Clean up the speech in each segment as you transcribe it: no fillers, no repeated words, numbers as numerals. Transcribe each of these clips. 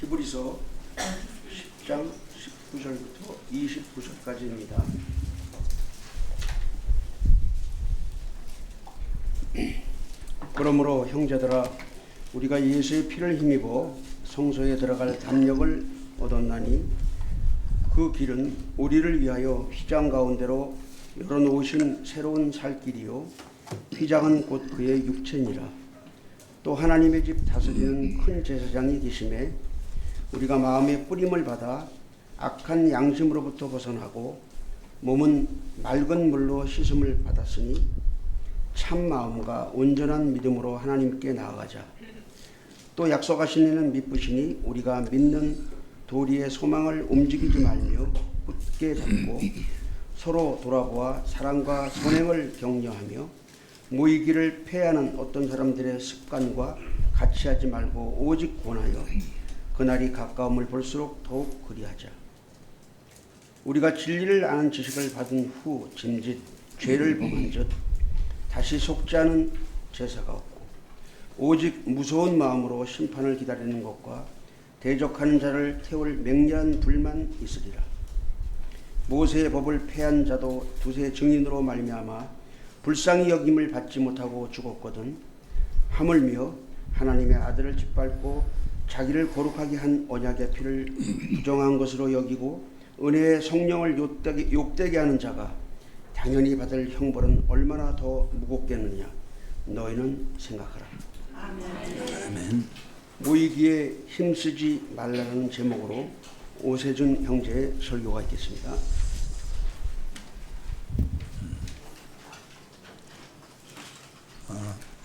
히브리서 10장 19절부터 29절까지입니다. 그러므로 형제들아, 우리가 예수의 피를 힘입어 성소에 들어갈 담력을 얻었나니 그 길은 우리를 위하여 휘장 가운데로 열어놓으신 새로운 살 길이요, 휘장은 곧 그의 육체니라. 또 하나님의 집 다스리는 큰 제사장이 계심에 우리가 마음의 뿌림을 받아 악한 양심으로부터 벗어나고 몸은 맑은 물로 씻음을 받았으니 참 마음과 온전한 믿음으로 하나님께 나아가자. 또 약속하신 이는 믿으시니 우리가 믿는 도리의 소망을 움직이지 말며 굳게 잡고 서로 돌아보아 사랑과 선행을 격려하며 모이기를 폐하는 어떤 사람들의 습관과 같이 하지 말고 오직 권하여 그날이 가까움을 볼수록 더욱 그리하자. 우리가 진리를 아는 지식을 받은 후 짐짓 죄를 범한 즉 다시 속지 않은 제사가 없고 오직 무서운 마음으로 심판을 기다리는 것과 대적하는 자를 태울 맹렬한 불만 있으리라. 모세의 법을 폐한 자도 두세 증인으로 말미암아 불쌍히 여김을 받지 못하고 죽었거든. 하물며 하나님의 아들을 짓밟고 자기를 거룩하게 한 언약의 피를 부정한 것으로 여기고 은혜의 성령을 욕되게 하는 자가 당연히 받을 형벌은 얼마나 더 무겁겠느냐, 너희는 생각하라. 아멘. 모이기에 힘쓰지 말라는 제목으로 오세준 형제의 설교가 있겠습니다.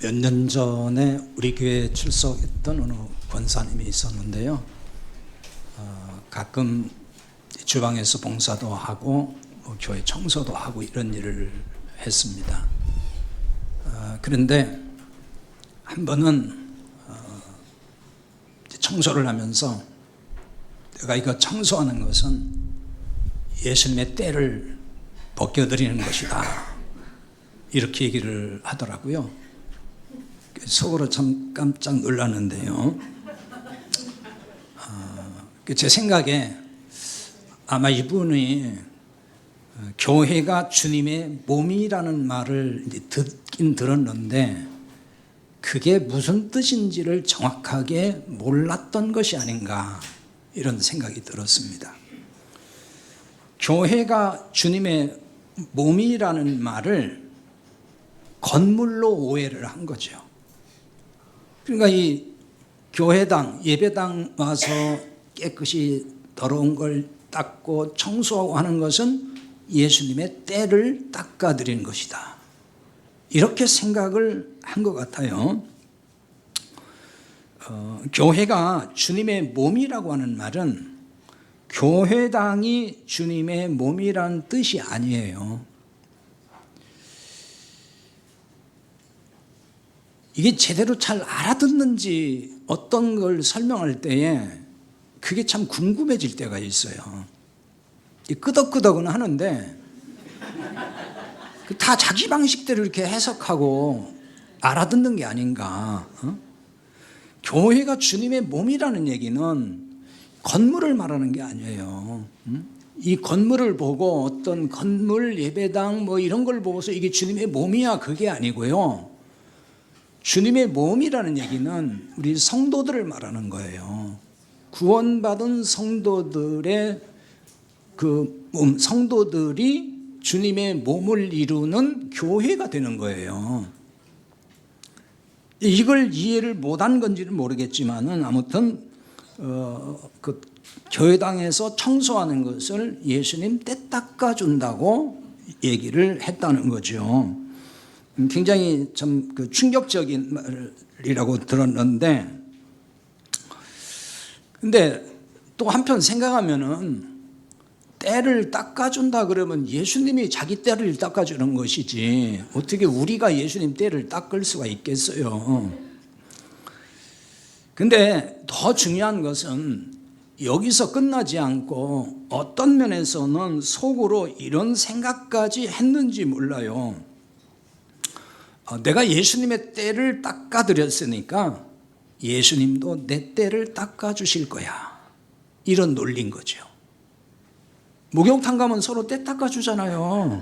몇 년 전에 우리 교회에 출석했던 어느 권사님이 있었는데요. 가끔 주방에서 봉사도 하고 교회 청소도 하고 이런 일을 했습니다. 그런데 한 번은 청소를 하면서 내가 이거 청소하는 것은 예수님의 때를 벗겨드리는 것이다, 이렇게 얘기를 하더라고요. 속으로 참 깜짝 놀랐는데요. 제 생각에 아마 이분이 교회가 주님의 몸이라는 말을 듣긴 들었는데 그게 무슨 뜻인지를 정확하게 몰랐던 것이 아닌가, 이런 생각이 들었습니다. 교회가 주님의 몸이라는 말을 건물로 오해를 한 거죠. 그러니까 이 교회당, 예배당 와서 깨끗이 더러운 걸 닦고 청소하고 하는 것은 예수님의 때를 닦아드리는 것이다, 이렇게 생각을 한 것 같아요. 교회가 주님의 몸이라고 하는 말은 교회당이 주님의 몸이라는 뜻이 아니에요. 이게 제대로 잘 알아듣는지 어떤 걸 설명할 때에 그게 참 궁금해질 때가 있어요. 끄덕끄덕은 하는데 다 자기 방식대로 이렇게 해석하고 알아듣는 게 아닌가. 교회가 주님의 몸이라는 얘기는 건물을 말하는 게 아니에요. 이 건물을 보고 어떤 건물, 예배당 뭐 이런 걸 보고서 이게 주님의 몸이야, 그게 아니고요. 주님의 몸이라는 얘기는 우리 성도들을 말하는 거예요. 구원받은 성도들의 그 몸, 성도들이 주님의 몸을 이루는 교회가 되는 거예요. 이걸 이해를 못한 건지는 모르겠지만은 아무튼 그 교회당에서 청소하는 것을 예수님 때 닦아준다고 얘기를 했다는 거죠. 굉장히 참 그 충격적인 말이라고 들었는데, 근데 또 한편 생각하면은 때를 닦아준다 그러면 예수님이 자기 때를 닦아주는 것이지 어떻게 우리가 예수님 때를 닦을 수가 있겠어요. 근데 더 중요한 것은 여기서 끝나지 않고 어떤 면에서는 속으로 이런 생각까지 했는지 몰라요. 내가 예수님의 때를 닦아드렸으니까 예수님도 내 때를 닦아주실 거야. 이런 논리인 거죠. 목욕탕 가면 서로 때 닦아주잖아요.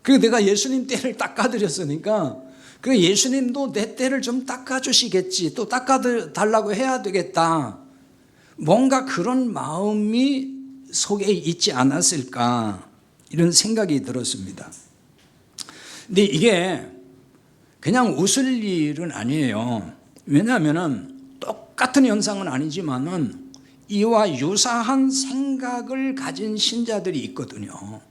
그리고 내가 예수님 때를 닦아드렸으니까 그 예수님도 내 때를 좀 닦아주시겠지. 또 닦아달라고 해야 되겠다. 뭔가 그런 마음이 속에 있지 않았을까 이런 생각이 들었습니다. 근데 이게 그냥 웃을 일은 아니에요. 왜냐하면 똑같은 현상은 아니지만은 이와 유사한 생각을 가진 신자들이 있거든요.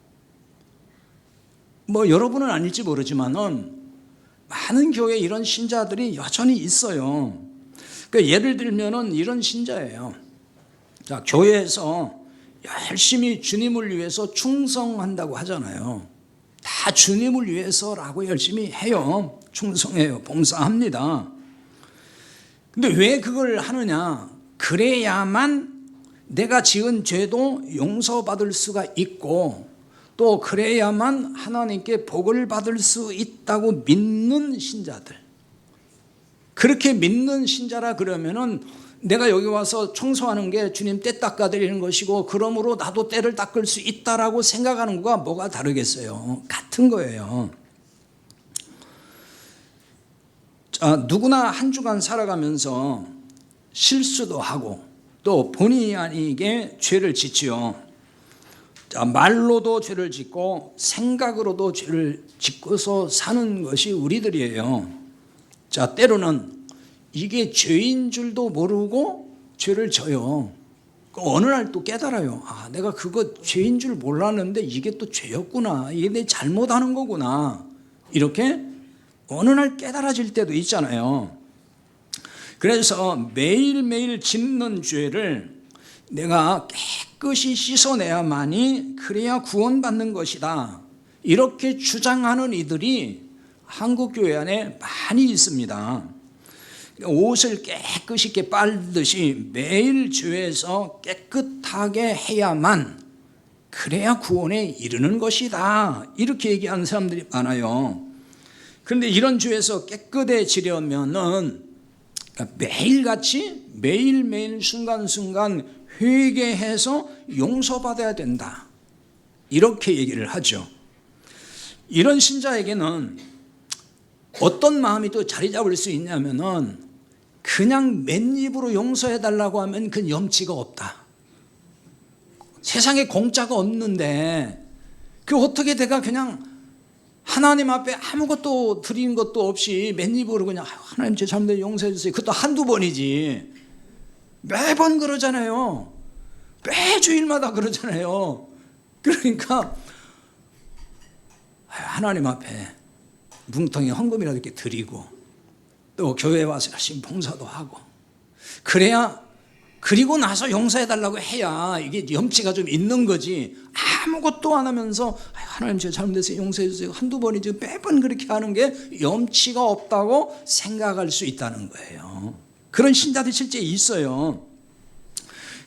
뭐 여러분은 아닐지 모르지만은 많은 교회에 이런 신자들이 여전히 있어요. 그러니까 예를 들면은 이런 신자예요. 자, 교회에서 열심히 주님을 위해서 충성한다고 하잖아요. 다 주님을 위해서라고 열심히 해요. 충성해요. 봉사합니다. 근데 왜 그걸 하느냐? 그래야만 내가 지은 죄도 용서받을 수가 있고 또 그래야만 하나님께 복을 받을 수 있다고 믿는 신자들. 그렇게 믿는 신자라 그러면은 내가 여기 와서 청소하는 게 주님 때 닦아드리는 것이고 그러므로 나도 때를 닦을 수 있다라고 생각하는 거가 뭐가 다르겠어요. 같은 거예요. 자, 누구나 한 주간 살아가면서 실수도 하고 또 본의 아니게 죄를 짓지요. 자, 말로도 죄를 짓고 생각으로도 죄를 짓고서 사는 것이 우리들이에요. 자, 때로는 이게 죄인 줄도 모르고 죄를 져요. 어느 날 또 깨달아요. 아, 내가 그거 죄인 줄 몰랐는데 이게 또 죄였구나. 이게 내 잘못하는 거구나. 이렇게 어느 날 깨달아질 때도 있잖아요. 그래서 매일매일 짓는 죄를 내가 깨끗이 씻어내야만이 그래야 구원받는 것이다. 이렇게 주장하는 이들이 한국교회 안에 많이 있습니다. 옷을 깨끗이 이렇게 빨듯이 매일 죄에서 깨끗하게 해야만 그래야 구원에 이르는 것이다. 이렇게 얘기하는 사람들이 많아요. 그런데 이런 죄에서 깨끗해지려면은 매일같이 매일매일 순간순간 회개해서 용서받아야 된다. 이렇게 얘기를 하죠. 이런 신자에게는 어떤 마음이 또 자리 잡을 수 있냐면은 그냥 맨입으로 용서해달라고 하면 그 염치가 없다. 세상에 공짜가 없는데 그 어떻게 내가 그냥 하나님 앞에 아무것도 드린 것도 없이 맨입으로 그냥 하나님 제 잘못을 용서해 주세요. 그것도 한두 번이지. 매번 그러잖아요. 매주일마다 그러잖아요. 그러니까 하나님 앞에 뭉텅이 헌금이라도 이렇게 드리고 또 교회에 와서 열심히 봉사도 하고 그래야 그리고 나서 용서해달라고 해야 이게 염치가 좀 있는 거지. 아무것도 안 하면서 하나님 제가 잘못해서 용서해 주세요. 한두 번이지 매번 그렇게 하는 게 염치가 없다고 생각할 수 있다는 거예요. 그런 신자들이 실제 있어요.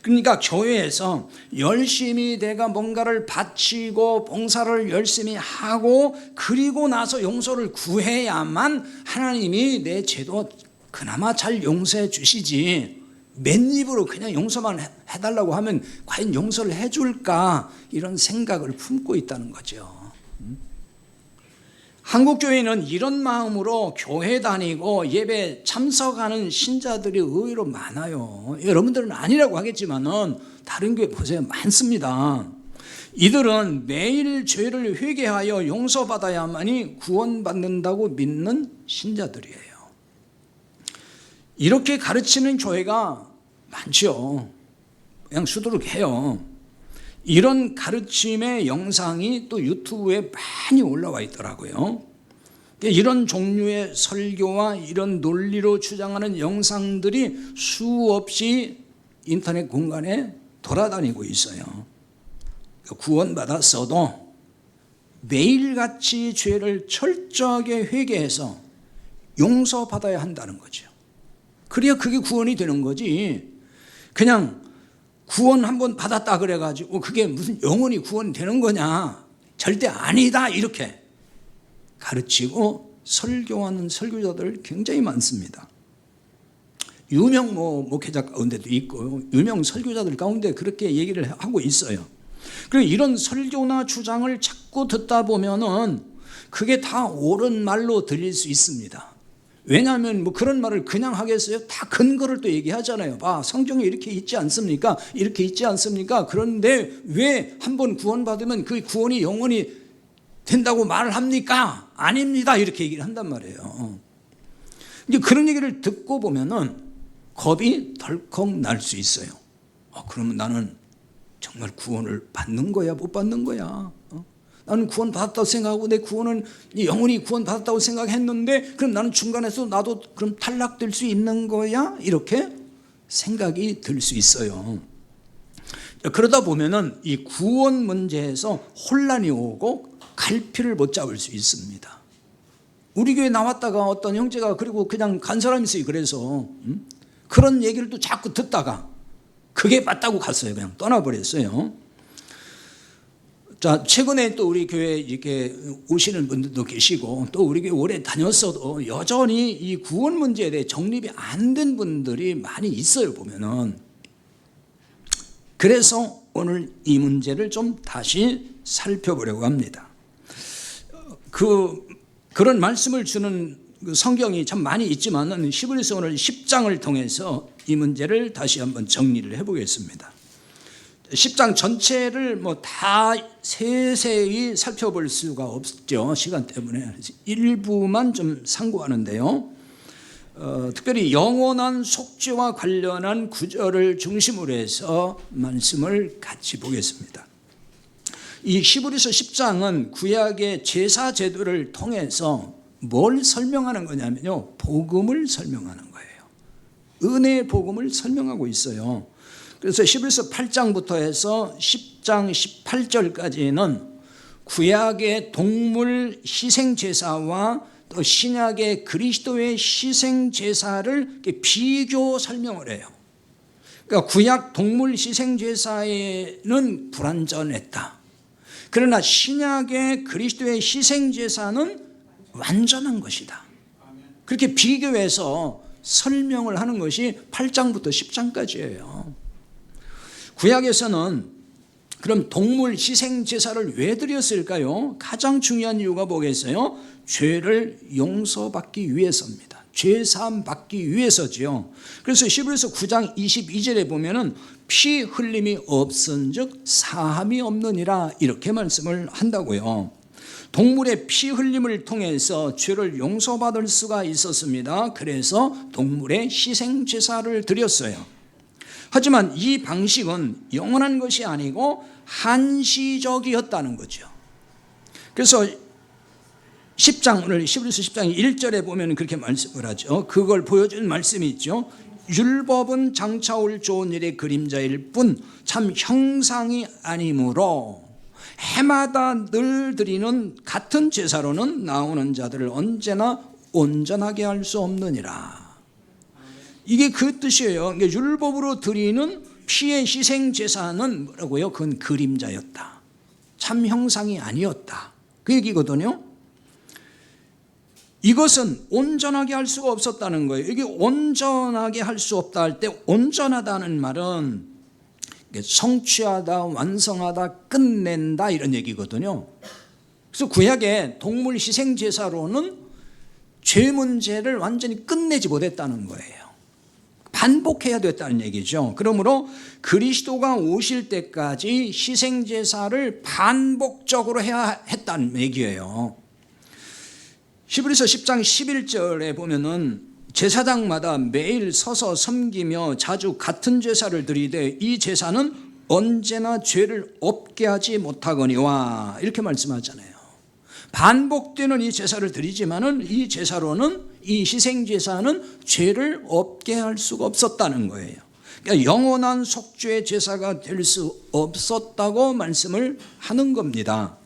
그러니까 교회에서 열심히 내가 뭔가를 바치고 봉사를 열심히 하고 그리고 나서 용서를 구해야만 하나님이 내 죄도 그나마 잘 용서해 주시지, 맨입으로 그냥 용서만 해달라고 하면 과연 용서를 해줄까, 이런 생각을 품고 있다는 거죠. 한국교회는 이런 마음으로 교회 다니고 예배 참석하는 신자들이 의외로 많아요. 여러분들은 아니라고 하겠지만은 다른 교회 보세요, 많습니다. 이들은 매일 죄를 회개하여 용서받아야만이 구원받는다고 믿는 신자들이에요. 이렇게 가르치는 교회가 많죠. 그냥 수두룩해요. 이런 가르침의 영상이 또 유튜브에 많이 올라와 있더라고요. 이런 종류의 설교와 이런 논리로 주장하는 영상들이 수없이 인터넷 공간에 돌아다니고 있어요. 구원받았어도 매일같이 죄를 철저하게 회개해서 용서받아야 한다는 거죠. 그래야 그게 구원이 되는 거지. 그냥 구원 한번 받았다 그래가지고 그게 무슨 영원히 구원이 되는 거냐, 절대 아니다, 이렇게 가르치고 설교하는 설교자들 굉장히 많습니다. 유명 목회자 가운데도 있고 유명 설교자들 가운데 그렇게 얘기를 하고 있어요. 그리고 이런 설교나 주장을 자꾸 듣다 보면은 그게 다 옳은 말로 들릴 수 있습니다. 왜냐하면 뭐 그런 말을 그냥 하겠어요? 다 근거를 또 얘기하잖아요. 성경에 이렇게 있지 않습니까? 이렇게 있지 않습니까? 그런데 왜 한번 구원받으면 그 구원이 영원히 된다고 말을 합니까? 아닙니다. 이렇게 얘기를 한단 말이에요. 이제 그런 얘기를 듣고 보면은 겁이 덜컥 날 수 있어요. 그러면 나는 정말 구원을 받는 거야, 못 받는 거야? 나는 구원 받았다고 생각하고 내 구원은 영원히 구원 받았다고 생각했는데 그럼 나는 중간에서 나도 그럼 탈락될 수 있는 거야? 이렇게 생각이 들 수 있어요. 그러다 보면은 이 구원 문제에서 혼란이 오고 갈피를 못 잡을 수 있습니다. 우리 교회 나왔다가 어떤 형제가 그리고 그냥 간 사람이 있어요. 그래서 그런 얘기를 또 자꾸 듣다가 그게 맞다고 갔어요. 그냥 떠나버렸어요. 자, 최근에 또 우리 교회에 이렇게 오시는 분들도 계시고 또 우리 교회 오래 다녔어도 여전히 이 구원 문제에 대해 정립이 안 된 분들이 많이 있어요, 보면은. 그래서 오늘 이 문제를 좀 다시 살펴보려고 합니다. 그런 말씀을 주는 성경이 참 많이 있지만은 히브리서 오늘 10장을 통해서 이 문제를 다시 한번 정리를 해보겠습니다. 10장 전체를 다 세세히 살펴볼 수가 없죠. 시간 때문에. 일부만 좀 상고하는데요. 특별히 영원한 속죄와 관련한 구절을 중심으로 해서 말씀을 같이 보겠습니다. 이 히브리서 10장은 구약의 제사 제도를 통해서 뭘 설명하는 거냐면요. 복음을 설명하는 거예요. 은혜의 복음을 설명하고 있어요. 그래서 히브리서 8장부터 해서 10장 18절까지는 구약의 동물 희생제사와 또 신약의 그리스도의 희생제사를 비교 설명을 해요. 그러니까 구약 동물 희생제사에는 불완전했다. 그러나 신약의 그리스도의 희생제사는 완전한 것이다. 그렇게 비교해서 설명을 하는 것이 8장부터 10장까지예요. 구약에서는 그럼 동물 희생제사를 왜 드렸을까요? 가장 중요한 이유가 뭐겠어요? 죄를 용서받기 위해서입니다. 죄사함 받기 위해서지요. 그래서 히브리서 9장 22절에 보면은 피 흘림이 없은즉 사함이 없느니라 이렇게 말씀을 한다고요. 동물의 피 흘림을 통해서 죄를 용서받을 수가 있었습니다. 그래서 동물의 희생제사를 드렸어요. 하지만 이 방식은 영원한 것이 아니고 한시적이었다는 거죠. 그래서 10장 오늘 히브리서 10장 1절에 보면 그렇게 말씀을 하죠. 그걸 보여준 말씀이 있죠. 율법은 장차 올 좋은 일의 그림자일 뿐 참 형상이 아니므로 해마다 늘 드리는 같은 제사로는 나오는 자들을 언제나 온전하게 할 수 없느니라. 이게 그 뜻이에요. 그러니까 율법으로 드리는 피의 희생 제사는 뭐라고요? 그건 그림자였다. 참 형상이 아니었다. 그 얘기거든요. 이것은 온전하게 할 수가 없었다는 거예요. 이게 온전하게 할 수 없다 할 때 온전하다는 말은 성취하다, 완성하다, 끝낸다 이런 얘기거든요. 그래서 구약의 동물 희생 제사로는 죄 문제를 완전히 끝내지 못했다는 거예요. 반복해야 됐다는 얘기죠. 그러므로 그리스도가 오실 때까지 희생 제사를 반복적으로 해야 했다는 얘기예요. 히브리서 10장 11절에 보면은 제사장마다 매일 서서 섬기며 자주 같은 제사를 드리되 이 제사는 언제나 죄를 없게 하지 못하거니와 이렇게 말씀하잖아요. 반복되는 이 제사를 드리지만은 이 제사로는 이 희생 제사는 죄를 없게 할 수가 없었다는 거예요. 그러니까 영원한 속죄 제사가 될 수 없었다고 말씀을 하는 겁니다.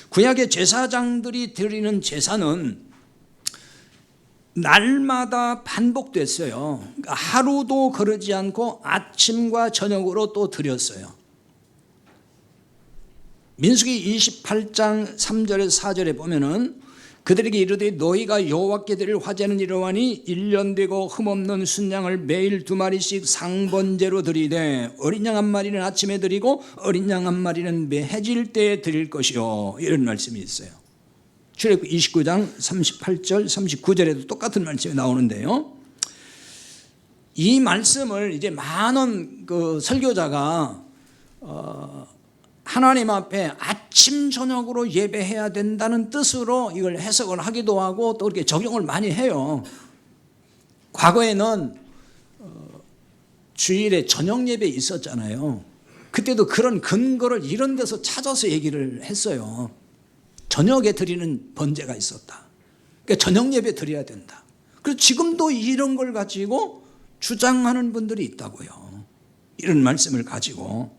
구약의 제사장들이 드리는 제사는 날마다 반복됐어요. 그러니까 하루도 거르지 않고 아침과 저녁으로 또 드렸어요. 민수기 28장 3절에서 4절에 보면은 그들에게 이르되 너희가 여호와께 드릴 화제는 이러하니 1년 되고 흠없는 순양을 매일 2마리씩 상번제로 드리되 어린 양 한 마리는 아침에 드리고 어린 양 한 마리는 매 해질 때에 드릴 것이요. 이런 말씀이 있어요. 출애굽 29장 38절 39절에도 똑같은 말씀이 나오는데요. 이 말씀을 이제 많은 그 설교자가 하나님 앞에 아침 저녁으로 예배해야 된다는 뜻으로 이걸 해석을 하기도 하고 또 이렇게 적용을 많이 해요. 과거에는 주일에 저녁 예배 있었잖아요. 그때도 그런 근거를 이런 데서 찾아서 얘기를 했어요. 저녁에 드리는 번제가 있었다. 그러니까 저녁 예배 드려야 된다. 그래서 지금도 이런 걸 가지고 주장하는 분들이 있다고요. 이런 말씀을 가지고.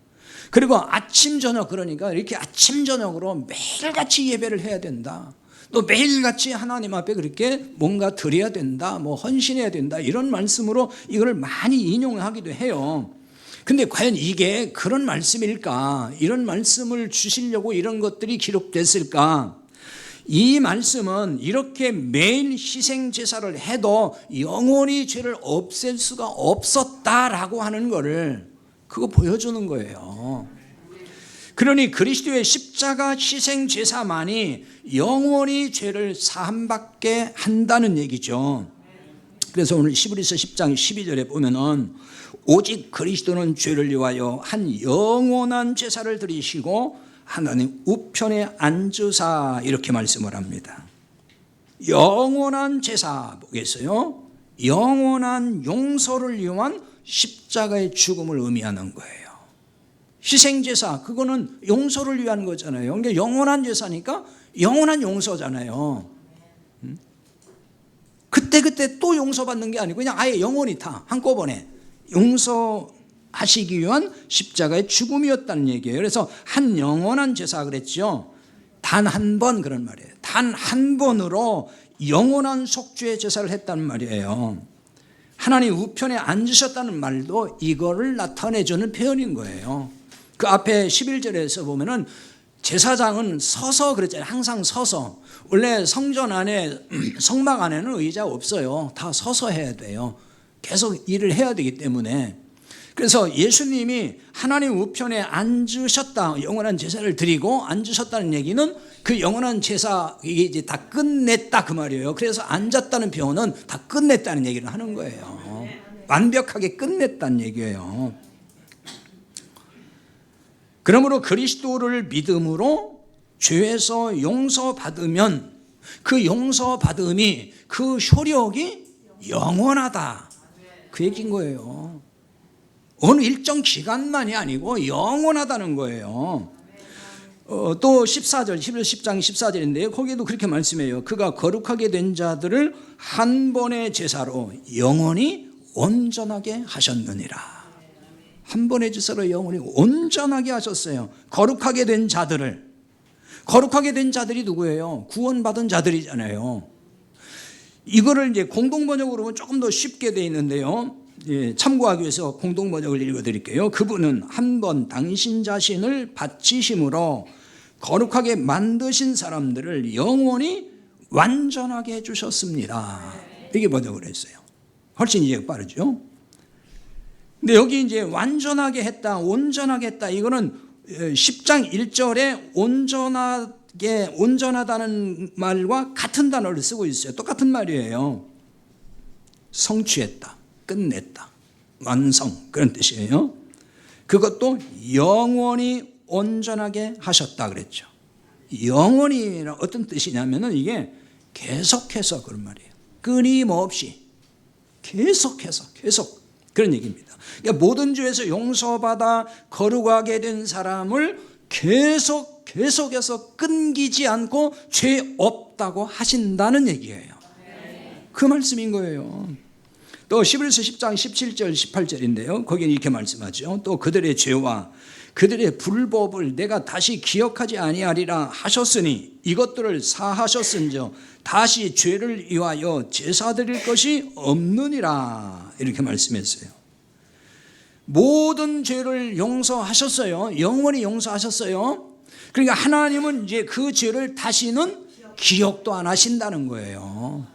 그리고 아침 저녁, 그러니까 이렇게 아침 저녁으로 매일같이 예배를 해야 된다. 또 매일같이 하나님 앞에 그렇게 뭔가 드려야 된다, 뭐 헌신해야 된다, 이런 말씀으로 이걸 많이 인용하기도 해요. 근데 과연 이게 그런 말씀일까? 이런 말씀을 주시려고 이런 것들이 기록됐을까? 이 말씀은 이렇게 매일 희생 제사를 해도 영원히 죄를 없앨 수가 없었다라고 하는 것을 그거 보여주는 거예요. 그러니 그리스도의 십자가 희생 제사만이 영원히 죄를 사함받게 한다는 얘기죠. 그래서 오늘 히브리서 10장 12절에 보면은 오직 그리스도는 죄를 위하여 한 영원한 제사를 드리시고 하나님 우편에 앉으사, 이렇게 말씀을 합니다. 영원한 제사 보겠어요? 영원한 용서를 위한 십자가의 죽음을 의미하는 거예요. 희생제사, 그거는 용서를 위한 거잖아요. 그러니까 영원한 제사니까 영원한 용서잖아요. 그때 또 용서받는 게 아니고 그냥 아예 영원히 다 한꺼번에 용서하시기 위한 십자가의 죽음이었다는 얘기예요. 그래서 한 영원한 제사 그랬죠. 단 한 번, 그런 말이에요. 단 한 번으로 영원한 속죄의 제사를 했다는 말이에요. 하나님 우편에 앉으셨다는 말도 이거를 나타내주는 표현인 거예요. 그 앞에 11절에서 보면은 제사장은 서서 그랬잖아요. 항상 서서. 원래 성전 안에, 성막 안에는 의자 없어요. 다 서서 해야 돼요. 계속 일을 해야 되기 때문에. 그래서 예수님이 하나님 우편에 앉으셨다, 영원한 제사를 드리고 앉으셨다는 얘기는 그 영원한 제사, 이게 이제 다 끝냈다 그 말이에요. 그래서 앉았다는 표현은 다 끝냈다는 얘기를 하는 거예요. 완벽하게 끝냈다는 얘기예요. 그러므로 그리스도를 믿음으로 죄에서 용서받으면 그 용서받음이 그 효력이 영원하다, 그 얘기인 거예요. 어느 일정 기간만이 아니고 영원하다는 거예요. 또 14절, 10장 14절인데요. 거기에도 그렇게 말씀해요. 그가 거룩하게 된 자들을 한 번의 제사로 영원히 온전하게 하셨느니라. 한 번의 제사로 영원히 온전하게 하셨어요. 거룩하게 된 자들을. 거룩하게 된 자들이 누구예요? 구원받은 자들이잖아요. 이거를 이제 공동번역으로 보면 조금 더 쉽게 되어 있는데요. 참고하기 위해서 공동번역을 읽어드릴게요. 그분은 한 번 당신 자신을 바치심으로 거룩하게 만드신 사람들을 영원히 완전하게 해주셨습니다. 이게 번역을 했어요. 훨씬 이해가 빠르죠. 근데 여기 이제 완전하게 했다, 온전하게 했다, 이거는 10장 1절에 온전하다는 말과 같은 단어를 쓰고 있어요. 똑같은 말이에요. 성취했다, 끝냈다, 완성, 그런 뜻이에요. 그것도 영원히 온전하게 하셨다 그랬죠. 영원히는 어떤 뜻이냐면은 이게 계속해서 그런 말이에요. 끊임없이 계속해서 계속 그런 얘기입니다. 그러니까 모든 죄에서 용서받아 거룩하게 된 사람을 계속해서 끊기지 않고 죄 없다고 하신다는 얘기예요. 그 말씀인 거예요. 또 히브리서 10장 17절 18절인데요. 거기는 이렇게 말씀하죠. 또 그들의 죄와 그들의 불법을 내가 다시 기억하지 아니하리라 하셨으니 이것들을 사하셨은즉 다시 죄를 위하여 제사 드릴 것이 없느니라, 이렇게 말씀했어요. 모든 죄를 용서하셨어요. 영원히 용서하셨어요. 그러니까 하나님은 이제 그 죄를 다시는 기억도 안 하신다는 거예요.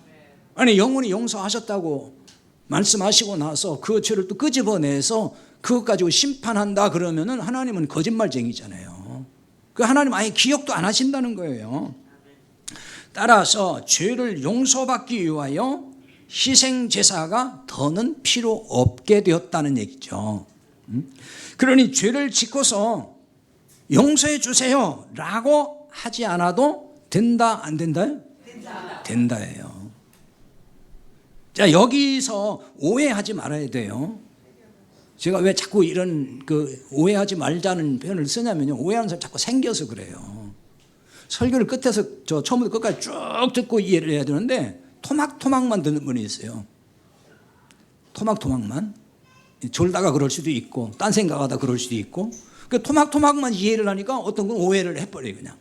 아니 영원히 용서하셨다고 말씀하시고 나서 그 죄를 또 끄집어내서 그것 가지고 심판한다 그러면은 하나님은 거짓말쟁이잖아요. 그 하나님 아예 기억도 안 하신다는 거예요. 따라서 죄를 용서받기 위하여 희생 제사가 더는 필요 없게 되었다는 얘기죠. 그러니 죄를 짓고서 용서해 주세요 라고 하지 않아도 된다 안 된다요? 된다예요. 자, 여기서 오해하지 말아야 돼요. 제가 왜 자꾸 이런 오해하지 말자는 표현을 쓰냐면요, 오해하는 사람 자꾸 생겨서 그래요. 설교를 끝에서 처음부터 끝까지 쭉 듣고 이해를 해야 되는데 토막토막만 듣는 분이 있어요. 토막토막만. 졸다가 그럴 수도 있고 딴 생각하다 그럴 수도 있고, 그 토막토막만 이해를 하니까 어떤 건 오해를 해버려요. 그냥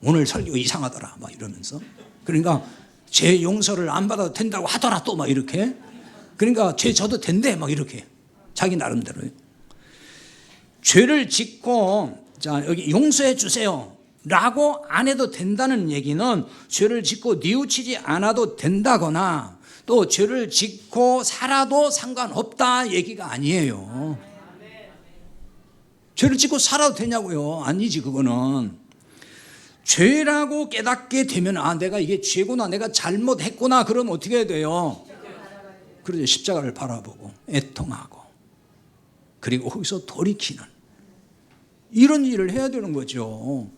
오늘 설교 이상하더라 막 이러면서. 그러니까 죄 용서를 안 받아도 된다고 하더라 또 막 이렇게. 그러니까 죄 져도 된대 막 이렇게 자기 나름대로요. 죄를 짓고 자 여기 용서해 주세요 라고 안 해도 된다는 얘기는 죄를 짓고 뉘우치지 않아도 된다거나 또 죄를 짓고 살아도 상관없다 얘기가 아니에요. 죄를 짓고 살아도 되냐고요? 아니지. 그거는 죄라고 깨닫게 되면 아 내가 이게 죄구나 내가 잘못했구나 그러면 어떻게 해야 돼요? 그러죠. 십자가를 바라보고 애통하고 그리고 거기서 돌이키는 이런 일을 해야 되는 거죠.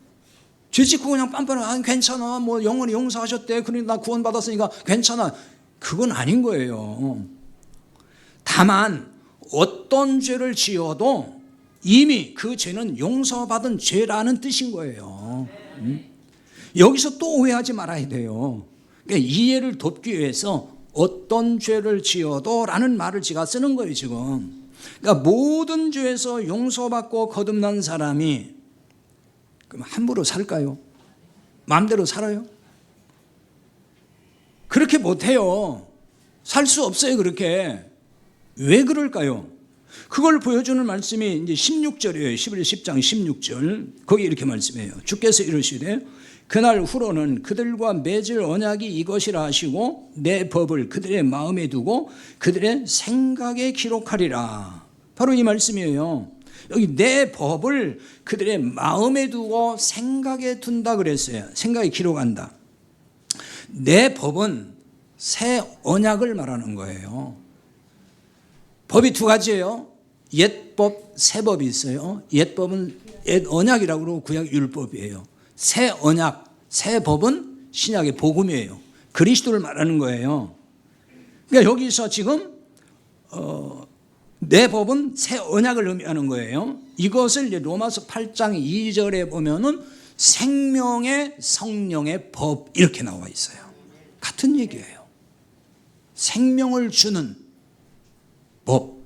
죄 짓고 그냥 빤빤하게 아, 괜찮아 뭐 영원히 용서하셨대 그러니 나 구원받았으니까 괜찮아 그건 아닌 거예요. 다만 어떤 죄를 지어도 이미 그 죄는 용서받은 죄라는 뜻인 거예요. 여기서 또 오해하지 말아야 돼요. 그러니까 이해를 돕기 위해서 어떤 죄를 지어도 라는 말을 제가 쓰는 거예요 지금. 그러니까 모든 죄에서 용서받고 거듭난 사람이 그럼 함부로 살까요? 마음대로 살아요? 그렇게 못해요. 살 수 없어요 그렇게. 왜 그럴까요? 그걸 보여주는 말씀이 이제 16절이에요. 10장 16절. 거기 이렇게 말씀해요. 주께서 이르시되 그날 후로는 그들과 맺을 언약이 이것이라 하시고 내 법을 그들의 마음에 두고 그들의 생각에 기록하리라. 바로 이 말씀이에요. 여기 내 법을 그들의 마음에 두고 생각에 둔다 그랬어요. 생각에 기록한다. 내 법은 새 언약을 말하는 거예요. 법이 두 가지예요. 옛법, 새법이 있어요. 옛법은 옛 언약이라고 그러고 구약 율법이에요. 새 언약, 새 법은 신약의 복음이에요. 그리스도를 말하는 거예요. 그러니까 여기서 지금 내 법은 새 언약을 의미하는 거예요. 이것을 이제 로마서 8장 2절에 보면은 생명의 성령의 법 이렇게 나와 있어요. 같은 얘기예요. 생명을 주는 법.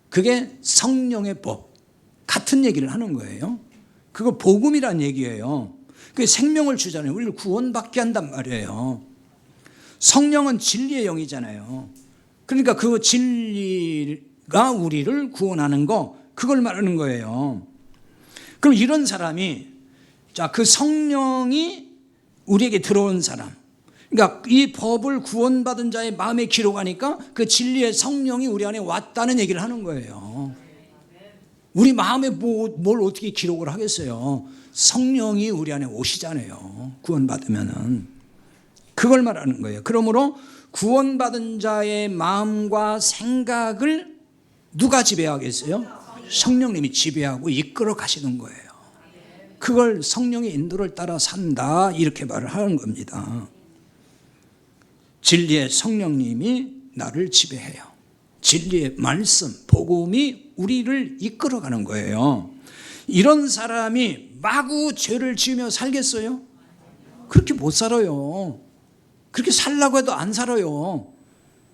그게 성령의 법. 같은 얘기를 하는 거예요. 그거 복음이란 얘기예요. 그게 생명을 주잖아요. 우리를 구원받게 한단 말이에요. 성령은 진리의 영이잖아요. 그러니까 그 진리가 우리를 구원하는 거 그걸 말하는 거예요. 그럼 이런 사람이 자, 그 성령이 우리에게 들어온 사람, 그러니까 이 법을 구원받은 자의 마음에 기록하니까 그 진리의 성령이 우리 안에 왔다는 얘기를 하는 거예요. 우리 마음에 뭘 어떻게 기록을 하겠어요? 성령이 우리 안에 오시잖아요. 구원받으면은. 그걸 말하는 거예요. 그러므로 구원받은 자의 마음과 생각을 누가 지배하겠어요? 성령님이 지배하고 이끌어 가시는 거예요. 그걸 성령의 인도를 따라 산다 이렇게 말을 하는 겁니다. 진리의 성령님이 나를 지배해요. 진리의 말씀, 복음이 우리를 이끌어가는 거예요. 이런 사람이 마구 죄를 지으며 살겠어요? 그렇게 못 살아요. 그렇게 살라고 해도 안 살아요.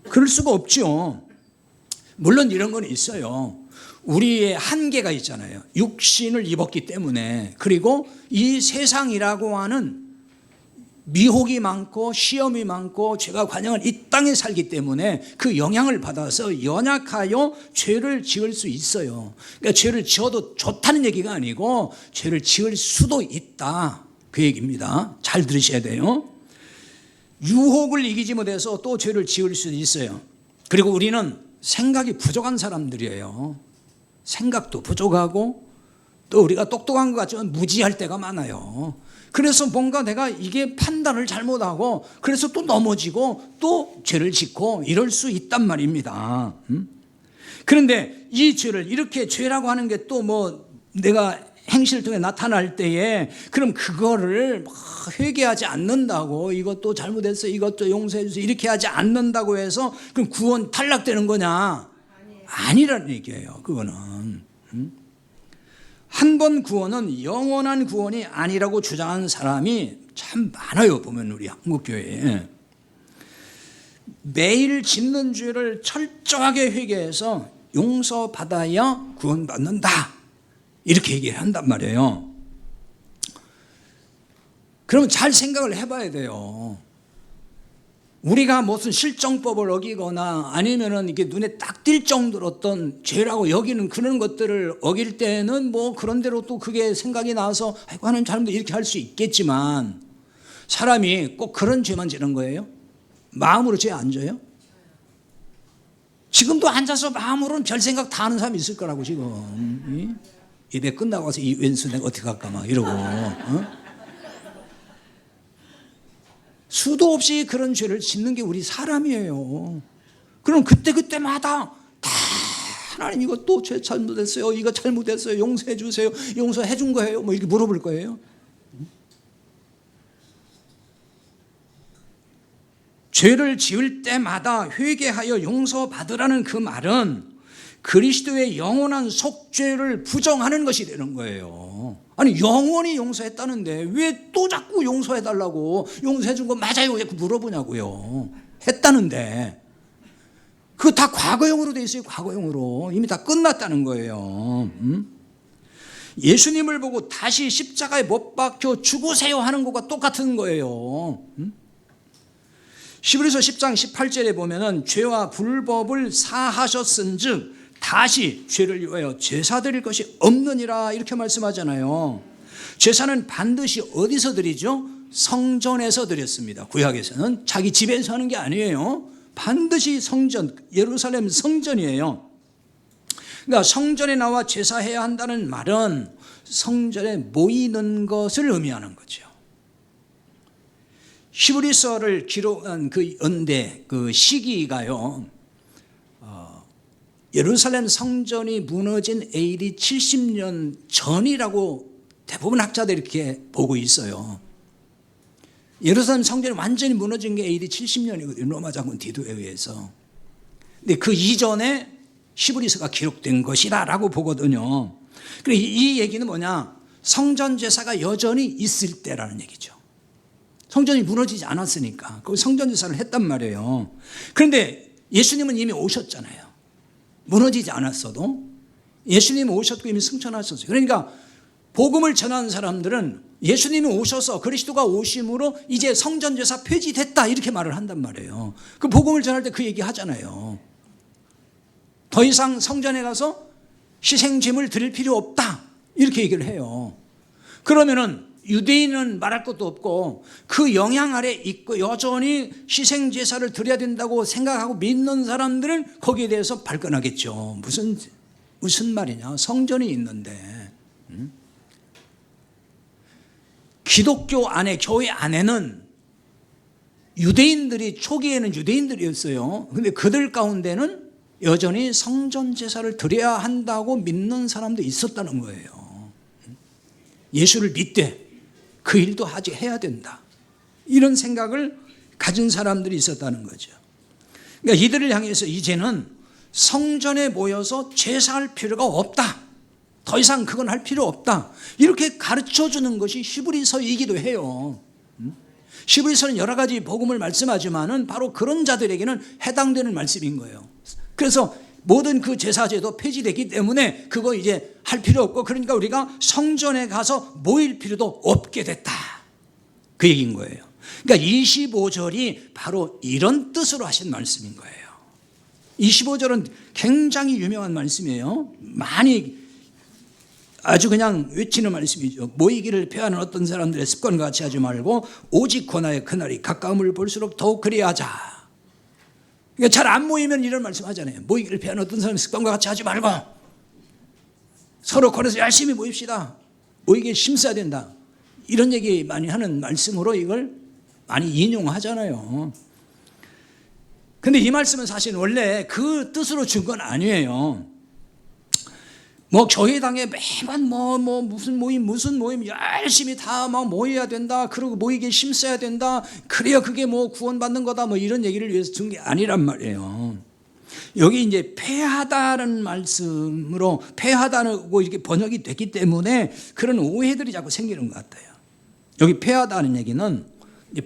그럴 수가 없죠. 물론 이런 건 있어요. 우리의 한계가 있잖아요. 육신을 입었기 때문에. 그리고 이 세상이라고 하는 미혹이 많고 시험이 많고 죄가 관영한 이 땅에 살기 때문에 그 영향을 받아서 연약하여 죄를 지을 수 있어요. 그러니까 죄를 지어도 좋다는 얘기가 아니고 죄를 지을 수도 있다. 그 얘기입니다. 잘 들으셔야 돼요. 유혹을 이기지 못해서 또 죄를 지을 수도 있어요. 그리고 우리는 생각이 부족한 사람들이에요. 생각도 부족하고 또 우리가 똑똑한 것 같지만 무지할 때가 많아요. 그래서 뭔가 내가 이게 판단을 잘못하고 그래서 또 넘어지고 또 죄를 짓고 이럴 수 있단 말입니다. 그런데 이 죄를 이렇게 죄라고 하는 게 또 뭐 내가 행실을 통해 나타날 때에 그럼 그거를 막 회개하지 않는다고 이것도 잘못했어 이것도 용서해 주세요 이렇게 하지 않는다고 해서 그럼 구원 탈락되는 거냐? 아니라는 얘기예요. 그거는 한 번 구원은 영원한 구원이 아니라고 주장하는 사람이 참 많아요. 보면 우리 한국교회에 매일 짓는 죄를 철저하게 회개해서 용서받아야 구원받는다 이렇게 얘기를 한단 말이에요. 그러면 잘 생각을 해봐야 돼요. 우리가 무슨 실정법을 어기거나 아니면은 이게 눈에 딱 띌 정도로 어떤 죄라고 여기는 그런 것들을 어길 때는 뭐 그런 대로 또 그게 생각이 나서 아이고 하나님 잘못 이렇게 할 수 있겠지만 사람이 꼭 그런 죄만 지는 거예요? 마음으로 죄 안 져요? 지금도 앉아서 마음으로는 별 생각 다 하는 사람이 있을 거라고 지금 예배 끝나고 와서 이 왼수 내가 어떻게 할까 막 이러고 수도 없이 그런 죄를 짓는 게 우리 사람이에요. 그럼 그때마다 다 하나님 이거 또 죄 잘못했어요 이거 잘못했어요 용서해 주세요 용서해 준 거예요 뭐 이렇게 물어볼 거예요. 죄를 지을 때마다 회개하여 용서받으라는 그 말은 그리스도의 영원한 속죄를 부정하는 것이 되는 거예요. 아니 영원히 용서했다는데 왜 또 자꾸 용서해달라고 용서해 준 거 맞아요 왜 물어보냐고요. 했다는데 그거 다 과거형으로 돼 있어요. 과거형으로 이미 다 끝났다는 거예요. 예수님을 보고 다시 십자가에 못 박혀 죽으세요 하는 것과 똑같은 거예요. 히브리서 10장 18절에 보면은 죄와 불법을 사하셨은즉 다시 죄를 위하여 제사 드릴 것이 없느니라 이렇게 말씀하잖아요. 제사는 반드시 어디서 드리죠? 성전에서 드렸습니다. 구약에서는 자기 집에서 하는 게 아니에요. 반드시 성전, 예루살렘 성전이에요. 그러니까 성전에 나와 제사해야 한다는 말은 성전에 모이는 것을 의미하는 거죠. 히브리서를 기록한 그 연대, 그 시기가요, 예루살렘 성전이 무너진 AD 70년 전이라고 대부분 학자들이 이렇게 보고 있어요. 예루살렘 성전이 완전히 무너진 게 AD 70년이거든요. 로마 장군 디도에 의해서. 근데 그 이전에 히브리서가 기록된 것이라고 보거든요. 그래 이 얘기는 뭐냐? 성전 제사가 여전히 있을 때라는 얘기죠. 성전이 무너지지 않았으니까 그 성전 제사를 했단 말이에요. 그런데 예수님은 이미 오셨잖아요. 무너지지 않았어도 예수님은 오셨고 이미 승천하셨어요. 그러니까 복음을 전하는 사람들은 예수님이 오셔서 그리스도가 오심으로 이제 성전 제사 폐지됐다 이렇게 말을 한단 말이에요. 그 복음을 전할 때 그 얘기 하잖아요. 더 이상 성전에 가서 희생제물 드릴 필요 없다 이렇게 얘기를 해요. 그러면은 유대인은 말할 것도 없고 그 영향 아래 있고 여전히 희생제사를 드려야 된다고 생각하고 믿는 사람들은 거기에 대해서 발끈하겠죠. 무슨 말이냐? 성전이 있는데 기독교 안에 교회 안에는 유대인들이 초기에는 유대인들이었어요. 그런데 그들 가운데는 여전히 성전 제사를 드려야 한다고 믿는 사람도 있었다는 거예요. 예수를 믿되 그 일도 해야 된다. 이런 생각을 가진 사람들이 있었다는 거죠. 그러니까 이들을 향해서 이제는 성전에 모여서 제사할 필요가 없다. 더 이상 그건 할 필요 없다. 이렇게 가르쳐 주는 것이 히브리서이기도 해요. 히브리서는 여러 가지 복음을 말씀하지만은 바로 그런 자들에게는 해당되는 말씀인 거예요. 그래서 모든 그 제사제도 폐지되기 때문에 그거 이제 할 필요 없고 그러니까 우리가 성전에 가서 모일 필요도 없게 됐다. 그 얘기인 거예요. 그러니까 25절이 바로 이런 뜻으로 하신 말씀인 거예요. 25절은 굉장히 유명한 말씀이에요. 많이 아주 그냥 외치는 말씀이죠. 모이기를 폐하는 어떤 사람들의 습관과 같이 하지 말고 오직 권하의 그날이 가까움을 볼수록 더욱 그리하자. 그러니까 잘 안 모이면 이런 말씀 하잖아요. 모이기를 폐하는 어떤 사람의 습관과 같이 하지 말고 서로 권해서 열심히 모입시다. 모이기에 힘써야 된다. 이런 얘기 많이 하는 말씀으로 이걸 많이 인용하잖아요. 근데 이 말씀은 사실 원래 그 뜻으로 준 건 아니에요. 뭐 교회당에 매번 무슨 모임 열심히 다 막 모여야 된다. 그리고 모이기에 힘써야 된다. 그래야 그게 뭐 구원받는 거다. 뭐 이런 얘기를 위해서 준 게 아니란 말이에요. 여기 이제 폐하다는 말씀으로 폐하다고 이렇게 번역이 됐기 때문에 그런 오해들이 자꾸 생기는 것 같아요. 여기 폐하다는 얘기는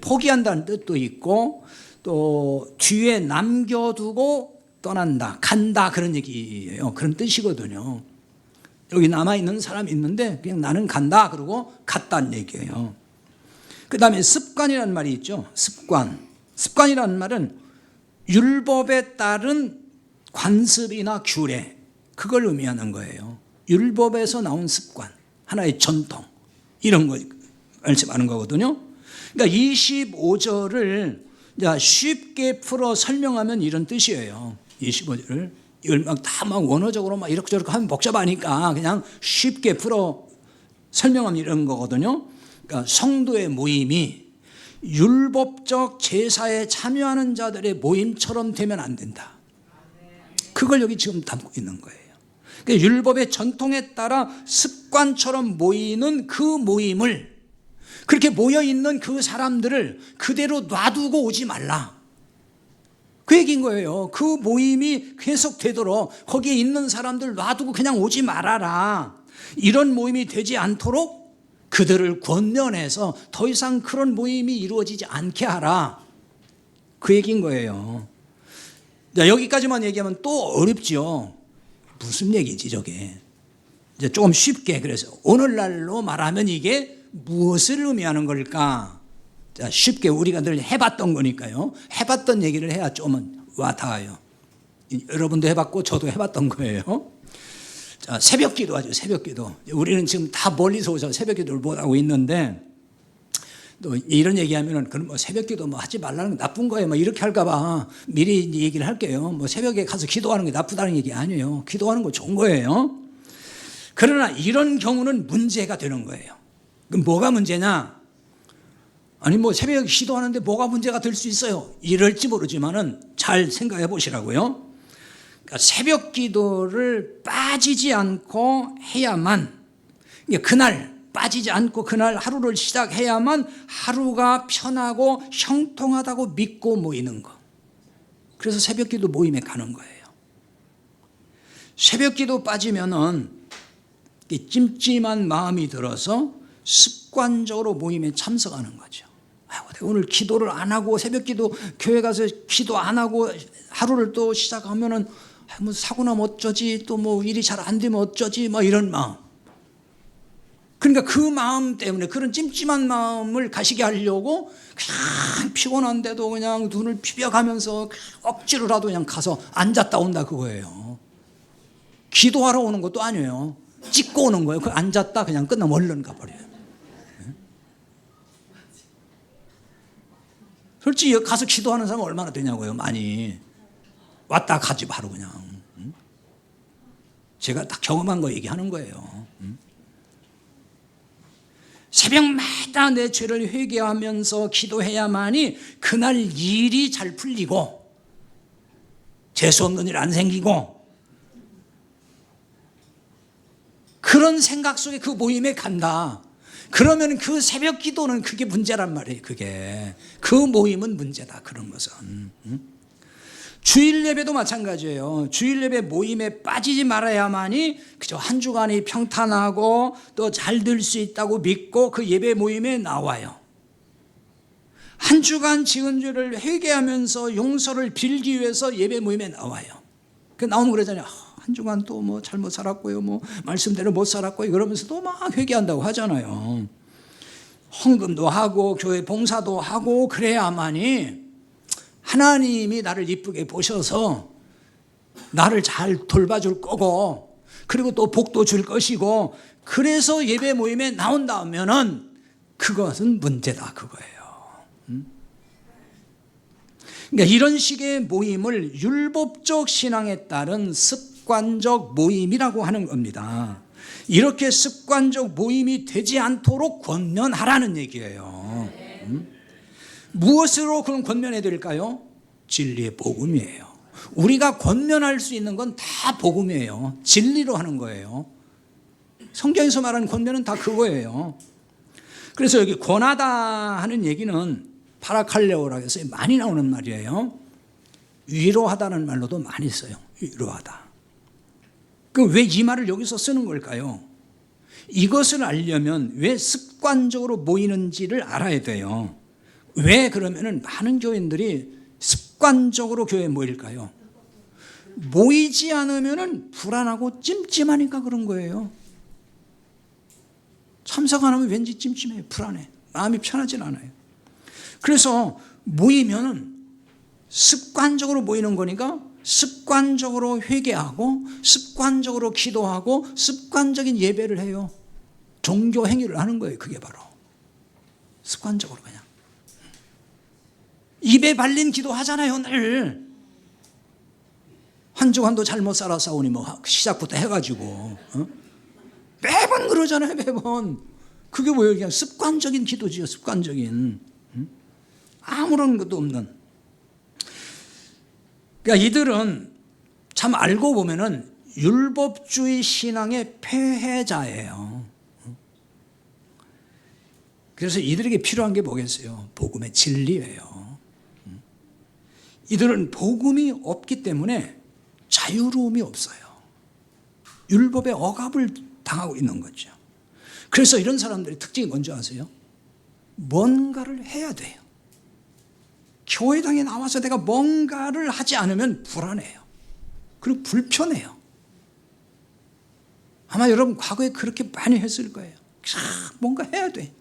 포기한다는 뜻도 있고 또 뒤에 남겨두고 떠난다, 간다 그런 얘기예요. 그런 뜻이거든요. 여기 남아있는 사람이 있는데 그냥 나는 간다 그러고 갔다는 얘기예요. 그 다음에 습관이라는 말이 있죠. 습관이라는 말은 율법에 따른 관습이나 규례 그걸 의미하는 거예요. 율법에서 나온 습관, 하나의 전통 이런 거 말씀하는 거거든요. 그러니까 25절을 쉽게 풀어 설명하면 이런 뜻이에요. 25절을 이걸 막 원어적으로 막 이렇게 저렇게 하면 복잡하니까 그냥 쉽게 풀어 설명하면 이런 거거든요. 그러니까 성도의 모임이 율법적 제사에 참여하는 자들의 모임처럼 되면 안 된다. 그걸 여기 지금 담고 있는 거예요. 그러니까 율법의 전통에 따라 습관처럼 모이는 그 모임을, 그렇게 모여있는 그 사람들을 그대로 놔두고 오지 말라. 그 얘기인 거예요. 그 모임이 계속되도록 거기에 있는 사람들 놔두고 그냥 오지 말아라. 이런 모임이 되지 않도록 그들을 권면해서 더 이상 그런 모임이 이루어지지 않게 하라. 그 얘기인 거예요. 자, 여기까지만 얘기하면 또 어렵죠. 무슨 얘기지 저게. 이제 조금 쉽게, 그래서 오늘날로 말하면 이게 무엇을 의미하는 걸까? 자, 쉽게 우리가 늘 해봤던 거니까요. 해봤던 얘기를 해야 좀 와닿아요. 여러분도 해봤고 저도 해봤던 거예요. 자, 새벽 기도하죠. 새벽 기도. 우리는 지금 다 멀리서 오셔서 새벽 기도를 못 하고 있는데, 또 이런 얘기하면은 그럼 뭐 새벽 기도 뭐 하지 말라는 게 나쁜 거예요. 뭐 이렇게 할까봐 미리 얘기를 할게요. 뭐 새벽에 가서 기도하는 게 나쁘다는 얘기 아니에요. 기도하는 거 좋은 거예요. 그러나 이런 경우는 문제가 되는 거예요. 그럼 뭐가 문제냐? 아니 뭐 새벽에 기도하는데 뭐가 문제가 될 수 있어요? 이럴지 모르지만은 잘 생각해 보시라고요. 그러니까 새벽 기도를 빠지지 않고 해야만, 그날 빠지지 않고 그날 하루를 시작해야만 하루가 편하고 형통하다고 믿고 모이는 거. 그래서 새벽 기도 모임에 가는 거예요. 새벽 기도 빠지면은 찜찜한 마음이 들어서 습관적으로 모임에 참석하는 거죠. 오늘 기도를 안 하고 새벽 기도 교회 가서 기도 안 하고 하루를 또 시작하면은 뭐 사고 나면 어쩌지, 또 뭐 일이 잘 안 되면 어쩌지, 뭐 이런 마음. 그러니까 그 마음 때문에, 그런 찜찜한 마음을 가시게 하려고 그냥 피곤한데도 그냥 눈을 비벼가면서 억지로라도 그냥 가서 앉았다 온다 그거예요. 기도하러 오는 것도 아니에요. 찍고 오는 거예요. 그 앉았다 그냥 끝나면 얼른 가버려요. 솔직히 가서 기도하는 사람은 얼마나 되냐고요. 많이 왔다 가지 바로 그냥. 제가 딱 경험한 거 얘기하는 거예요. 새벽마다 내 죄를 회개하면서 기도해야만이 그날 일이 잘 풀리고 재수 없는 일 안 생기고, 그런 생각 속에 그 모임에 간다. 그러면 그 새벽 기도는 그게 문제란 말이에요. 그게 그 모임은 문제다. 그런 것은. 주일 예배도 마찬가지예요. 주일 예배 모임에 빠지지 말아야만이 그저 한 주간이 평탄하고 또 잘 될 수 있다고 믿고 그 예배 모임에 나와요. 한 주간 지은 죄를 회개하면서 용서를 빌기 위해서 예배 모임에 나와요. 그 나오면 그러잖아요. 한 주간 또 뭐 잘못 살았고요, 뭐 말씀대로 못 살았고요, 그러면서 또 막 회개한다고 하잖아요. 헌금도 하고 교회 봉사도 하고 그래야만이 하나님이 나를 이쁘게 보셔서 나를 잘 돌봐줄 거고, 그리고 또 복도 줄 것이고, 그래서 예배 모임에 나온다면은 그것은 문제다 그거예요. 그러니까 이런 식의 모임을 율법적 신앙에 따른 습관적 모임이라고 하는 겁니다. 이렇게 습관적 모임이 되지 않도록 권면하라는 얘기예요. 무엇으로 그럼 권면해 드릴까요? 진리의 복음이에요. 우리가 권면할 수 있는 건 다 복음이에요. 진리로 하는 거예요. 성경에서 말하는 권면은 다 그거예요. 그래서 여기 권하다 하는 얘기는 파라칼레오라고 해서 많이 나오는 말이에요. 위로하다는 말로도 많이 써요. 위로하다. 그 왜 이 말을 여기서 쓰는 걸까요? 이것을 알려면 왜 습관적으로 모이는지를 알아야 돼요. 왜 그러면은 많은 교인들이 습관적으로 교회에 모일까요? 모이지 않으면은 불안하고 찜찜하니까 그런 거예요. 참석 안 하면 왠지 찜찜해요. 불안해. 마음이 편하진 않아요. 그래서 모이면은 습관적으로 모이는 거니까 습관적으로 회개하고 습관적으로 기도하고 습관적인 예배를 해요. 종교 행위를 하는 거예요. 그게 바로 습관적으로 그냥 입에 발린 기도 하잖아요. 늘 한 주간도 잘못 살아싸우니 뭐 시작부터 해가지고 매번 그러잖아요. 매번. 그게 뭐예요? 그냥 습관적인 기도지요. 습관적인. 아무런 것도 없는. 그러니까 이들은 참 알고 보면은 율법주의 신앙의 폐해자예요. 그래서 이들에게 필요한 게 뭐겠어요? 복음의 진리예요. 이들은 복음이 없기 때문에 자유로움이 없어요. 율법의 억압을 당하고 있는 거죠. 그래서 이런 사람들의 특징이 뭔지 아세요? 뭔가를 해야 돼요. 교회당에 나와서 내가 뭔가를 하지 않으면 불안해요. 그리고 불편해요. 아마 여러분 과거에 그렇게 많이 했을 거예요. 뭔가 해야 돼.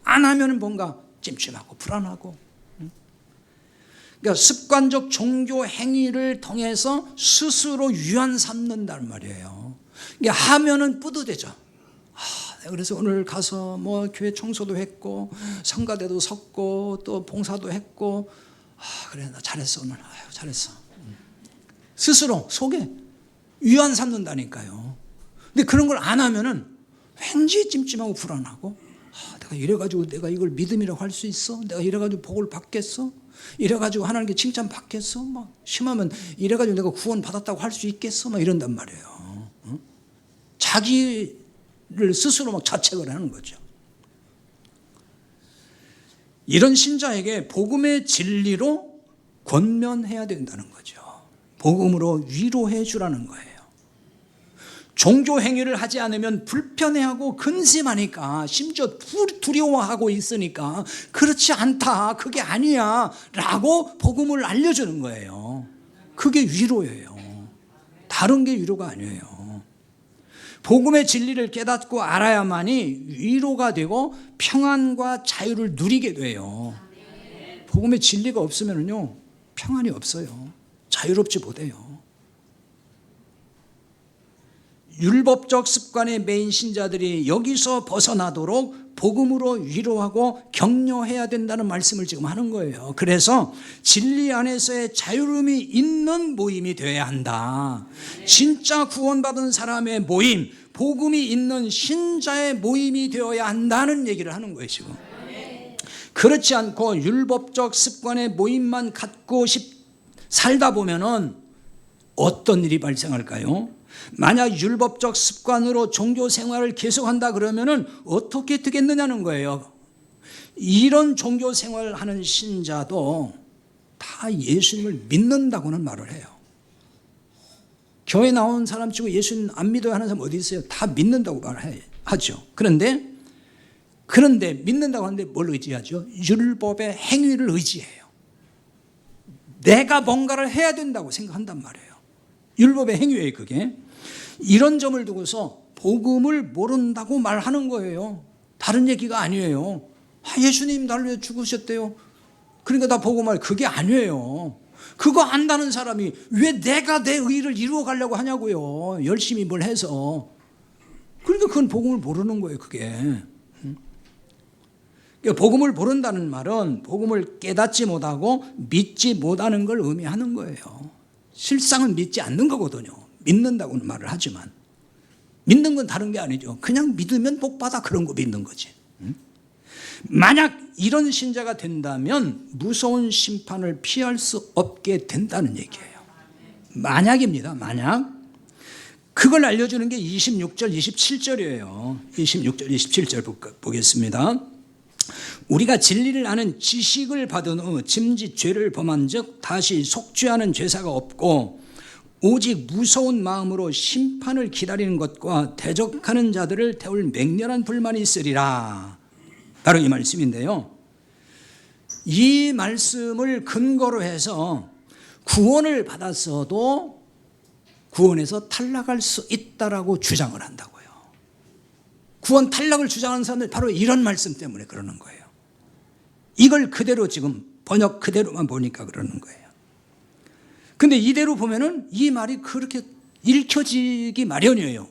안 하면 뭔가 찜찜하고 불안하고. 그러니까 습관적 종교 행위를 통해서 스스로 유한 삼는단 말이에요. 그러니까 하면은 뿌듯해져. 내가 그래서 오늘 가서 뭐 교회 청소도 했고 성가대도 섰고 또 봉사도 했고 그래 나 잘했어 오늘. 잘했어. 스스로 속에 유한 삼는다니까요. 근데 그런 걸 안 하면은 왠지 찜찜하고 불안하고 내가 이래가지고 내가 이걸 믿음이라고 할 수 있어? 내가 이래가지고 복을 받겠어? 이래가지고 하나님께 칭찬 받겠어? 막 심하면 이래가지고 내가 구원 받았다고 할 수 있겠어? 막 이런단 말이에요. 자기를 스스로 막 자책을 하는 거죠. 이런 신자에게 복음의 진리로 권면해야 된다는 거죠. 복음으로 위로해 주라는 거예요. 종교 행위를 하지 않으면 불편해하고 근심하니까 심지어 두려워하고 있으니까 그렇지 않다, 그게 아니야 라고 복음을 알려주는 거예요. 그게 위로예요. 다른 게 위로가 아니에요. 복음의 진리를 깨닫고 알아야만이 위로가 되고 평안과 자유를 누리게 돼요. 복음의 진리가 없으면요 평안이 없어요. 자유롭지 못해요. 율법적 습관에 매인 신자들이 여기서 벗어나도록 복음으로 위로하고 격려해야 된다는 말씀을 지금 하는 거예요. 그래서 진리 안에서의 자유로움이 있는 모임이 되어야 한다. 진짜 구원받은 사람의 모임, 복음이 있는 신자의 모임이 되어야 한다는 얘기를 하는 거예요 지금. 그렇지 않고 율법적 습관의 모임만 갖고 살다 보면은 어떤 일이 발생할까요? 만약 율법적 습관으로 종교 생활을 계속한다 그러면은 어떻게 되겠느냐는 거예요. 이런 종교 생활을 하는 신자도 다 예수님을 믿는다고는 말을 해요. 교회 나온 사람 치고 예수님 안 믿어야 하는 사람 어디 있어요? 다 믿는다고 말하죠. 그런데 믿는다고 하는데 뭘 의지하죠? 율법의 행위를 의지해요. 내가 뭔가를 해야 된다고 생각한단 말이에요. 율법의 행위예요 그게. 이런 점을 두고서 복음을 모른다고 말하는 거예요. 다른 얘기가 아니에요. 예수님 나를 위해 죽으셨대요. 그러니까 나 복음할 그게 아니에요. 그거 안다는 사람이 왜 내가 내 의를 이루어 가려고 하냐고요. 열심히 뭘 해서. 그러니까 그건 복음을 모르는 거예요, 그게. 그러니까 복음을 모른다는 말은 복음을 깨닫지 못하고 믿지 못하는 걸 의미하는 거예요. 실상은 믿지 않는 거거든요. 믿는다고는 말을 하지만 믿는 건 다른 게 아니죠. 그냥 믿으면 복 받아, 그런 거 믿는 거지. 만약 이런 신자가 된다면 무서운 심판을 피할 수 없게 된다는 얘기예요. 만약입니다. 만약. 그걸 알려주는 게 26절, 27절이에요. 26절, 27절 보겠습니다. 우리가 진리를 아는 지식을 받은 후 짐짓 죄를 범한 즉 다시 속죄하는 죄사가 없고 오직 무서운 마음으로 심판을 기다리는 것과 대적하는 자들을 태울 맹렬한 불만이 있으리라. 바로 이 말씀인데요. 이 말씀을 근거로 해서 구원을 받았어도 구원에서 탈락할 수 있다라고 주장을 한다고요. 구원 탈락을 주장하는 사람들 바로 이런 말씀 때문에 그러는 거예요. 이걸 그대로 지금 번역 그대로만 보니까 그러는 거예요. 근데 이대로 보면은 이 말이 그렇게 읽혀지기 마련이에요.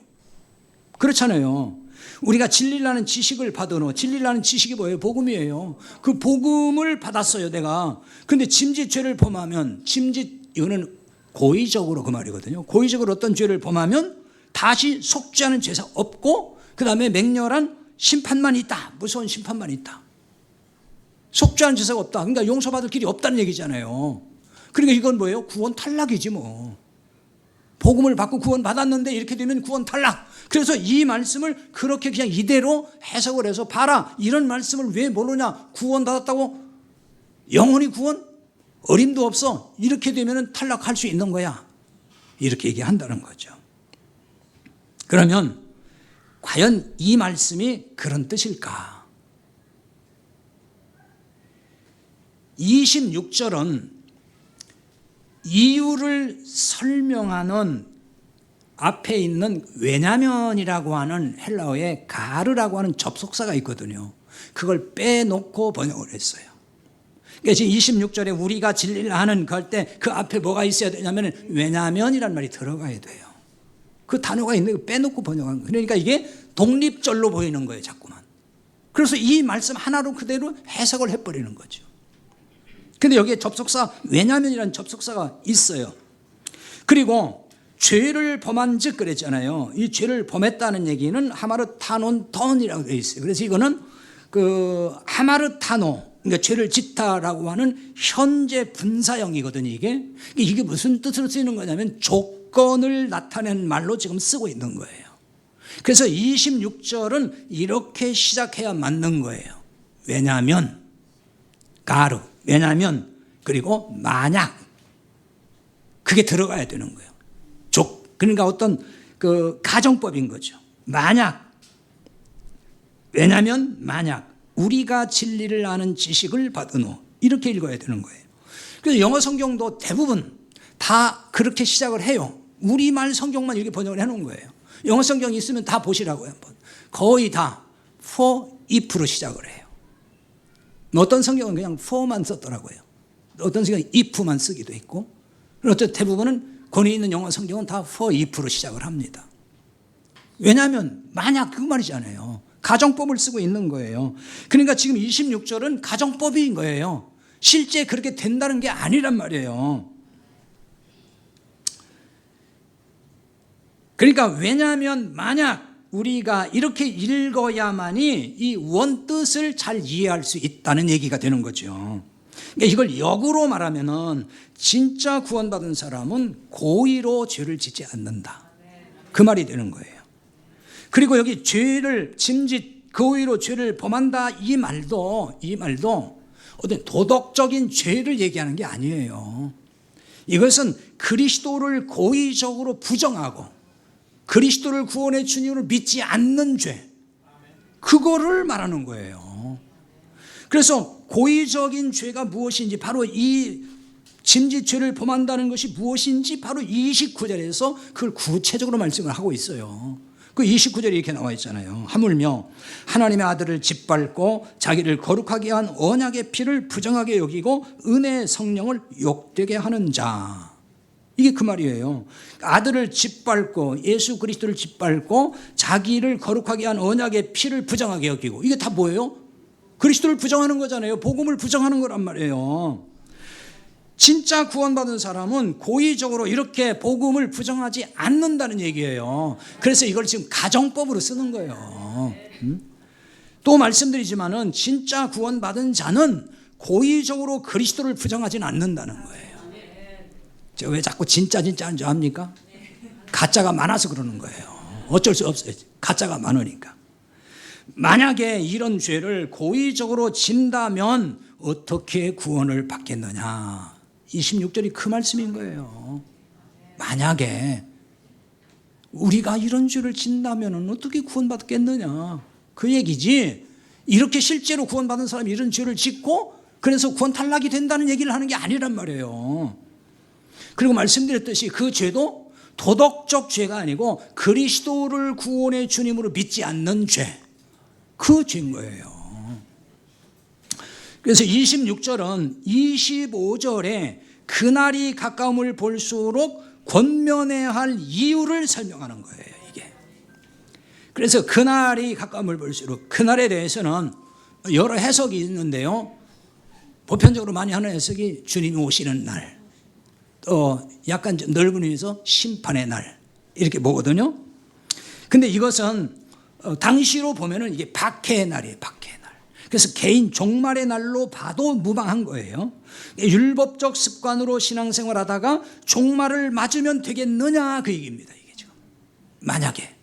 그렇잖아요. 우리가 진리를 아는 지식을 받은 후, 진리를 아는 지식이 뭐예요? 복음이에요. 그 복음을 받았어요, 내가. 근데 짐짓 죄를 범하면, 이거는 고의적으로 그 말이거든요. 고의적으로 어떤 죄를 범하면 다시 속죄하는 죄가 없고 그 다음에 맹렬한 심판만 있다. 무서운 심판만 있다. 속죄하는 죄가 없다. 그러니까 용서받을 길이 없다는 얘기잖아요. 그러니까 이건 뭐예요? 구원 탈락이지 뭐. 복음을 받고 구원 받았는데 이렇게 되면 구원 탈락. 그래서 이 말씀을 그렇게 그냥 이대로 해석을 해서 봐라. 이런 말씀을 왜 모르냐. 구원 받았다고 영원히 구원? 어림도 없어. 이렇게 되면 탈락할 수 있는 거야. 이렇게 얘기한다는 거죠. 그러면 과연 이 말씀이 그런 뜻일까? 26절은 이유를 설명하는 앞에 있는 왜냐면이라고 하는 헬라어의 가르라고 하는 접속사가 있거든요. 그걸 빼놓고 번역을 했어요. 그러니까 지금 26절에 우리가 진리를 아는 그 할 때 그 앞에 뭐가 있어야 되냐면 왜냐면이란 말이 들어가야 돼요. 그 단어가 있는데 빼놓고 번역한 거예요. 그러니까 이게 독립절로 보이는 거예요, 자꾸만. 그래서 이 말씀 하나로 그대로 해석을 해버리는 거죠. 근데 여기에 접속사 왜냐면이라는 접속사가 있어요. 그리고 죄를 범한 즉 그랬잖아요. 이 죄를 범했다는 얘기는 하마르타논 턴이라고 되어 있어요. 그래서 이거는 그 하마르타노, 그러니까 죄를 짓다라고 하는 현재 분사형이거든요. 이게 무슨 뜻으로 쓰이는 거냐면 조건을 나타낸 말로 지금 쓰고 있는 거예요. 그래서 26절은 이렇게 시작해야 맞는 거예요. 왜냐하면 가르, 왜냐하면 그리고 만약 그게 들어가야 되는 거예요. 그러니까 어떤 그 가정법인 거죠. 만약, 왜냐하면 만약 우리가 진리를 아는 지식을 받은 후 이렇게 읽어야 되는 거예요. 그래서 영어 성경도 대부분 다 그렇게 시작을 해요. 우리말 성경만 이렇게 번역을 해놓은 거예요. 영어 성경이 있으면 다 보시라고요. 한번. 거의 다 for if로 시작을 해요. 어떤 성경은 그냥 for만 썼더라고요. 어떤 성경은 if만 쓰기도 있고, 어쨌든 대부분은 권위 있는 영어 성경은 다 for if로 시작을 합니다. 왜냐하면 만약 그 말이잖아요. 가정법을 쓰고 있는 거예요. 그러니까 지금 26절은 가정법인 거예요. 실제 그렇게 된다는 게 아니란 말이에요. 그러니까 왜냐하면 만약 우리가 이렇게 읽어야만이 이 원뜻을 잘 이해할 수 있다는 얘기가 되는 거죠. 그러니까 이걸 역으로 말하면은 진짜 구원받은 사람은 고의로 죄를 짓지 않는다. 그 말이 되는 거예요. 그리고 여기 죄를 짐짓 고의로 죄를 범한다 이 말도 어떤 도덕적인 죄를 얘기하는 게 아니에요. 이것은 그리스도를 고의적으로 부정하고 그리스도를 구원의 주님으로 믿지 않는 죄, 그거를 말하는 거예요. 그래서 고의적인 죄가 무엇인지, 바로 이 짐짓 죄를 범한다는 것이 무엇인지 바로 29절에서 그걸 구체적으로 말씀을 하고 있어요. 그 29절에 이렇게 나와 있잖아요. 하물며 하나님의 아들을 짓밟고 자기를 거룩하게 한 언약의 피를 부정하게 여기고 은혜의 성령을 욕되게 하는 자. 이게 그 말이에요. 아들을 짓밟고 예수 그리스도를 짓밟고 자기를 거룩하게 한 언약의 피를 부정하게 여기고, 이게 다 뭐예요? 그리스도를 부정하는 거잖아요. 복음을 부정하는 거란 말이에요. 진짜 구원받은 사람은 고의적으로 이렇게 복음을 부정하지 않는다는 얘기예요. 그래서 이걸 지금 가정법으로 쓰는 거예요. 또 말씀드리지만은 진짜 구원받은 자는 고의적으로 그리스도를 부정하지는 않는다는 거예요. 제가 왜 자꾸 진짜 하는 줄 압니까? 가짜가 많아서 그러는 거예요. 어쩔 수 없어요. 가짜가 많으니까. 만약에 이런 죄를 고의적으로 진다면 어떻게 구원을 받겠느냐. 26절이 그 말씀인 거예요. 만약에 우리가 이런 죄를 진다면 어떻게 구원받겠느냐, 그 얘기지. 이렇게 실제로 구원받은 사람이 이런 죄를 짓고 그래서 구원 탈락이 된다는 얘기를 하는 게 아니란 말이에요. 그리고 말씀드렸듯이 그 죄도 도덕적 죄가 아니고 그리스도를 구원의 주님으로 믿지 않는 죄, 그 죄인 거예요. 그래서 26절은 25절에 그날이 가까움을 볼수록 권면해야 할 이유를 설명하는 거예요, 이게. 그래서 그날이 가까움을 볼수록, 그날에 대해서는 여러 해석이 있는데요. 보편적으로 많이 하는 해석이 주님이 오시는 날, 또 약간 좀 넓은 의미에서 심판의 날, 이렇게 보거든요. 근데 이것은 당시로 보면은 이게 박해의 날이에요, 박해의 날. 그래서 개인 종말의 날로 봐도 무방한 거예요. 율법적 습관으로 신앙생활 하다가 종말을 맞으면 되겠느냐, 그 얘기입니다. 이게 지금 만약에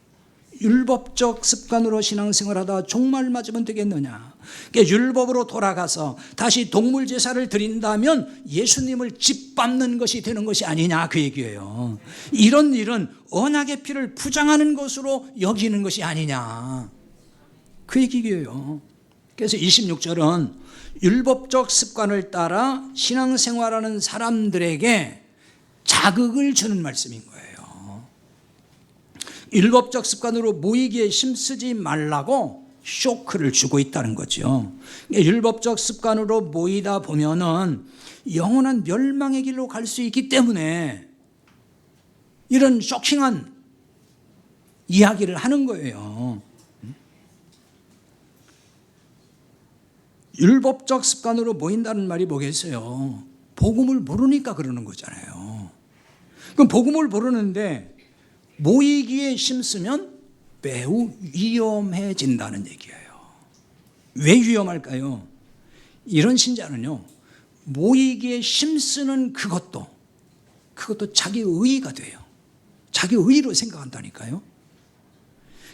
율법적 습관으로 신앙생활 하다가 종말 맞으면 되겠느냐. 그러니까 율법으로 돌아가서 다시 동물 제사를 드린다면 예수님을 짓밟는 것이 되는 것이 아니냐, 그 얘기예요. 이런 일은 언약의 피를 부정하는 것으로 여기는 것이 아니냐, 그 얘기예요. 그래서 26절은 율법적 습관을 따라 신앙생활하는 사람들에게 자극을 주는 말씀인 거예요. 율법적 습관으로 모이기에 힘쓰지 말라고 쇼크를 주고 있다는 거죠. 율법적 습관으로 모이다 보면은 영원한 멸망의 길로 갈 수 있기 때문에 이런 쇼킹한 이야기를 하는 거예요. 율법적 습관으로 모인다는 말이 뭐겠어요? 복음을 모르니까 그러는 거잖아요. 그럼 복음을 모르는데 모이기에 힘쓰면 매우 위험해진다는 얘기예요. 왜 위험할까요? 이런 신자는요, 모이기에 힘쓰는 그것도 자기 의의가 돼요. 자기 의의로 생각한다니까요.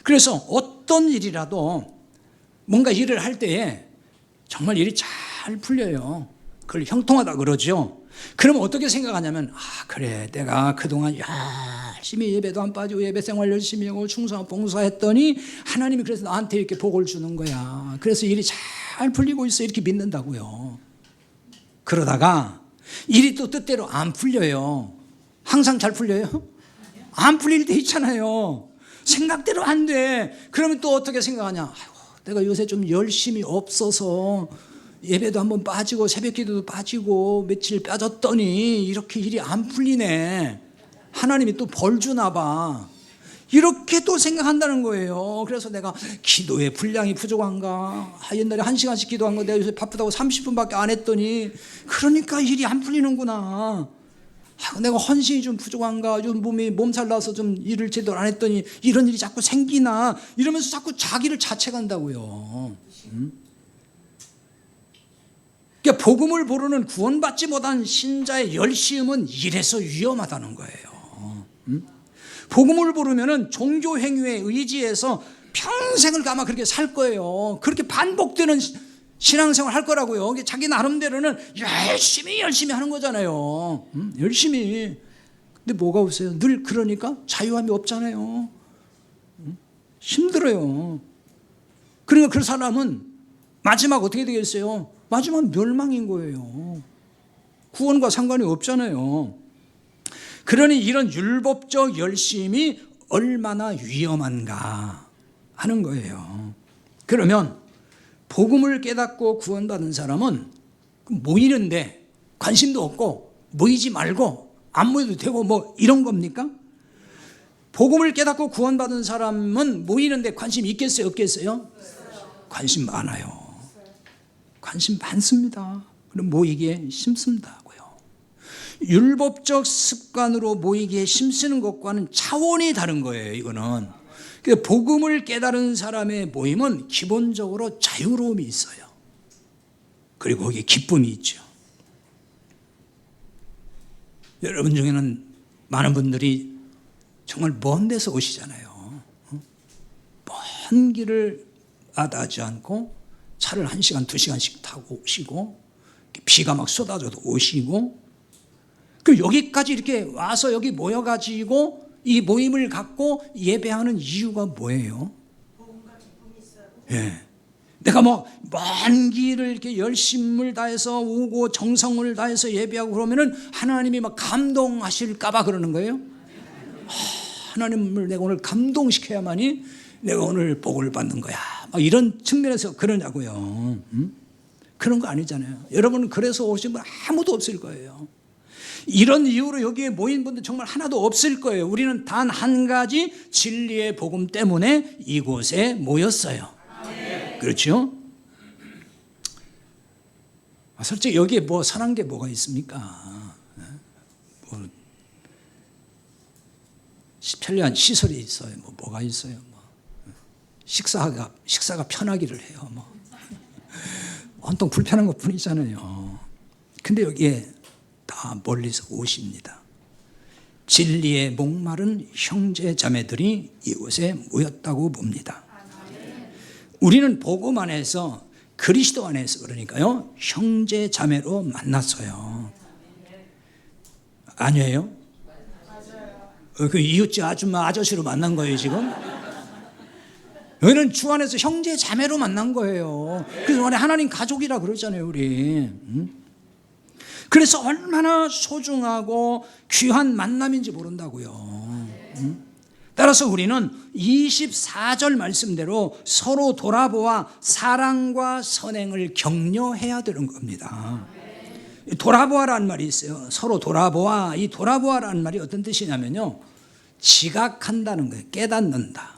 그래서 어떤 일이라도 뭔가 일을 할 때에 정말 일이 잘 풀려요. 그걸 형통하다 그러죠. 그러면 어떻게 생각하냐면, 그래, 내가 그동안 열심히 예배도 안 빠지고 예배 생활 열심히 하고 충성하고 봉사했더니 하나님이 그래서 나한테 이렇게 복을 주는 거야. 그래서 일이 잘 풀리고 있어, 이렇게 믿는다고요. 그러다가 일이 또 뜻대로 안 풀려요. 항상 잘 풀려요? 안 풀릴 때 있잖아요. 생각대로 안 돼. 그러면 또 어떻게 생각하냐? 내가 요새 좀 열심히 없어서 예배도 한번 빠지고 새벽 기도도 빠지고 며칠 빠졌더니 이렇게 일이 안 풀리네. 하나님이 또 벌 주나 봐. 이렇게 또 생각한다는 거예요. 그래서 내가 기도의 분량이 부족한가? 옛날에 1시간씩 기도한 거 내가 요새 바쁘다고 30분밖에 안 했더니 그러니까 일이 안 풀리는구나. 내가 헌신이 좀 부족한가? 좀 몸살 나서 좀 일을 제대로 안 했더니 이런 일이 자꾸 생기나? 이러면서 자꾸 자기를 자책한다고요. 그러니까 복음을 모르는 구원받지 못한 신자의 열심은 이래서 위험하다는 거예요. 복음을 모르면 종교 행위에 의지해서 평생을 아마 그렇게 살 거예요. 그렇게 반복되는 신앙생활 할 거라고요. 자기 나름대로는 열심히 하는 거잖아요. 열심히. 근데 뭐가 없어요? 늘 그러니까 자유함이 없잖아요. 힘들어요. 그러니까 그 사람은 마지막 어떻게 되겠어요? 마지막 멸망인 거예요. 구원과 상관이 없잖아요. 그러니 이런 율법적 열심이 얼마나 위험한가 하는 거예요. 그러면 복음을 깨닫고 구원받은 사람은 모이는데 관심도 없고 모이지 말고 안 모여도 되고 뭐 이런 겁니까? 복음을 깨닫고 구원받은 사람은 모이는데 관심 있겠어요, 없겠어요? 관심 많아요. 관심 많습니다. 그럼 모이기에 힘쓴다고요. 율법적 습관으로 모이기에 힘쓰는 것과는 차원이 다른 거예요. 이거는 복음을 깨달은 사람의 모임은 기본적으로 자유로움이 있어요. 그리고 거기에 기쁨이 있죠. 여러분 중에는 많은 분들이 정말 먼 데서 오시잖아요. 먼 길을 마다하지 않고 차를 1시간, 2시간씩 타고 오시고 비가 막 쏟아져도 오시고 그 여기까지 이렇게 와서 여기 모여가지고 이 모임을 갖고 예배하는 이유가 뭐예요? 예. 내가 뭐 먼 길을 이렇게 열심을 다해서 오고 정성을 다해서 예배하고 그러면은 하나님이 막 감동하실까봐 그러는 거예요? 하나님을 내가 오늘 감동시켜야만이 내가 오늘 복을 받는 거야. 막 이런 측면에서 그러냐고요. 그런 거 아니잖아요. 여러분은 그래서 오신 분 아무도 없을 거예요. 이런 이유로 여기에 모인 분들 정말 하나도 없을 거예요. 우리는 단 한 가지 진리의 복음 때문에 이곳에 모였어요. 그렇죠? 솔직히 여기에 뭐 선한 게 뭐가 있습니까? 뭐 편리한 시설이 있어요. 뭐가 있어요? 뭐 식사가 편하기를 해요. 뭐 온통 불편한 것 뿐이잖아요. 근데 여기에 다 멀리서 오십니다. 진리의 목마른 형제 자매들이 이곳에 모였다고 봅니다. 우리는 복음 안에서 그리스도 안에서 그러니까요 형제 자매로 만났어요. 아니에요? 그 이웃집 아줌마 아저씨로 만난 거예요 지금? 여기는 주 안에서 형제 자매로 만난 거예요. 그래서 원래 하나님 가족이라 그러잖아요 우리. 그래서 얼마나 소중하고 귀한 만남인지 모른다고요. 따라서 우리는 24절 말씀대로 서로 돌아보아 사랑과 선행을 격려해야 되는 겁니다. 돌아보아라는 말이 있어요. 서로 돌아보아. 이 돌아보아라는 말이 어떤 뜻이냐면요 지각한다는 거예요. 깨닫는다.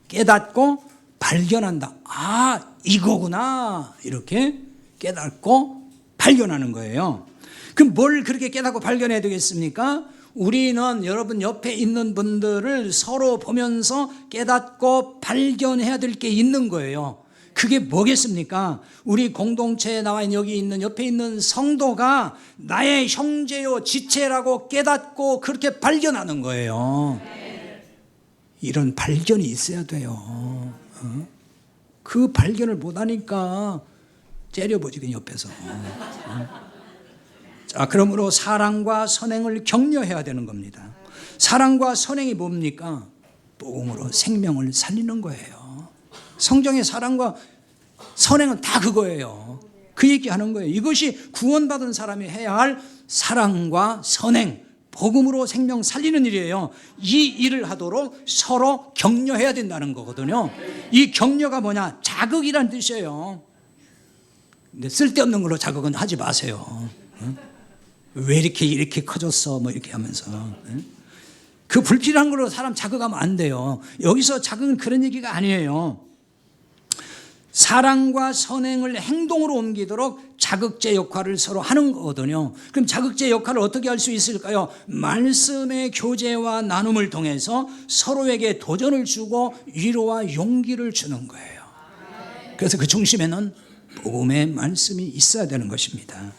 깨닫고 발견한다. 아 이거구나 이렇게 깨닫고 발견하는 거예요. 그럼 뭘 그렇게 깨닫고 발견해야 되겠습니까? 우리는 여러분 옆에 있는 분들을 서로 보면서 깨닫고 발견해야 될 게 있는 거예요. 그게 뭐겠습니까? 우리 공동체에 나와 있는 여기 있는 옆에 있는 성도가 나의 형제요 지체라고 깨닫고 그렇게 발견하는 거예요. 이런 발견이 있어야 돼요. 그 발견을 못하니까 째려보지 그 옆에서. 자, 그러므로 사랑과 선행을 격려해야 되는 겁니다. 사랑과 선행이 뭡니까? 복음으로 생명을 살리는 거예요. 성경의 사랑과 선행은 다 그거예요. 그 얘기하는 거예요. 이것이 구원받은 사람이 해야 할 사랑과 선행, 복음으로 생명 살리는 일이에요. 이 일을 하도록 서로 격려해야 된다는 거거든요. 이 격려가 뭐냐? 자극이란 뜻이에요. 근데 쓸데없는 걸로 자극은 하지 마세요. 왜 이렇게 커졌어? 뭐 이렇게 하면서. 그 불필요한 걸로 사람 자극하면 안 돼요. 여기서 자극은 그런 얘기가 아니에요. 사랑과 선행을 행동으로 옮기도록 자극제 역할을 서로 하는 거거든요. 그럼 자극제 역할을 어떻게 할 수 있을까요? 말씀의 교제와 나눔을 통해서 서로에게 도전을 주고 위로와 용기를 주는 거예요. 그래서 그 중심에는 복음의 말씀이 있어야 되는 것입니다.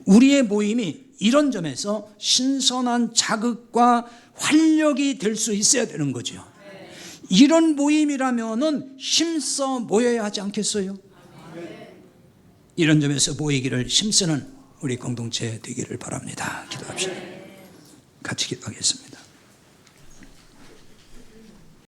우리의 모임이 이런 점에서 신선한 자극과 활력이 될 수 있어야 되는 거죠. 이런 모임이라면은 힘써 모여야 하지 않겠어요? 이런 점에서 모이기를 힘쓰는 우리 공동체 되기를 바랍니다. 기도합시다. 같이 기도하겠습니다.